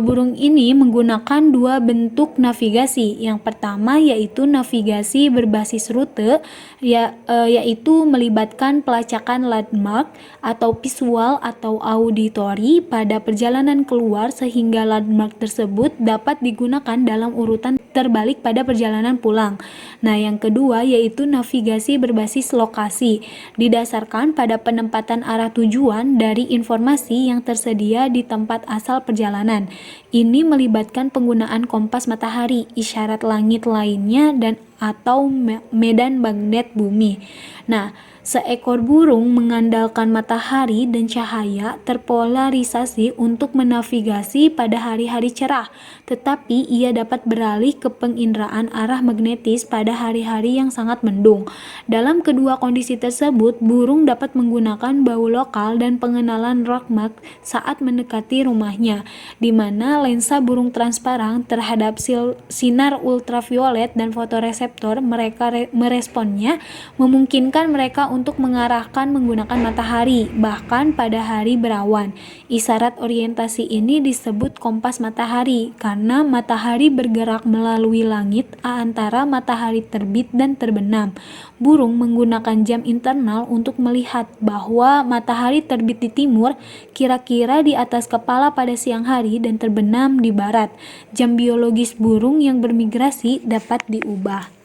burung ini menggunakan dua bentuk navigasi. Yang pertama yaitu navigasi berbasis rute, yaitu melibatkan pelacakan landmark atau visual atau auditory pada perjalanan keluar sehingga landmark tersebut dapat digunakan dalam urutan terbalik pada perjalanan pulang. Nah, yang kedua yaitu navigasi berbasis lokasi, didasarkan pada penempatan arah tujuan dari informasi yang tersedia di tempat asal perjalanan. Ini melibatkan penggunaan kompas matahari, isyarat langit lainnya, dan atau medan magnet bumi. Nah, Seekor burung mengandalkan matahari dan cahaya terpolarisasi untuk menavigasi pada hari-hari cerah, tetapi ia dapat beralih ke penginderaan arah magnetis pada hari-hari yang sangat mendung. Dalam kedua kondisi tersebut, burung dapat menggunakan bau lokal dan pengenalan rockmark saat mendekati rumahnya, di mana lensa burung transparan terhadap sinar ultraviolet dan fotoreseptor mereka meresponnya, memungkinkan mereka untuk mengarahkan menggunakan matahari, bahkan pada hari berawan. Isyarat orientasi ini disebut kompas matahari, karena matahari bergerak melalui langit antara matahari terbit dan terbenam. Burung menggunakan jam internal untuk melihat bahwa matahari terbit di timur, kira-kira di atas kepala pada siang hari, dan terbenam di barat. Jam biologis burung yang bermigrasi dapat diubah.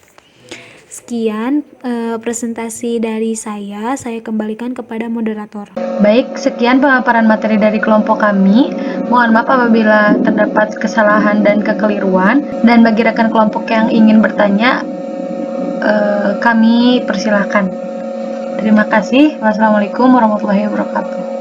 Sekian presentasi dari saya kembalikan kepada moderator. Baik, sekian pemaparan materi dari kelompok kami. Mohon maaf apabila terdapat kesalahan dan kekeliruan. Dan bagi rekan kelompok yang ingin bertanya, kami persilahkan. Terima kasih. Wassalamualaikum warahmatullahi wabarakatuh.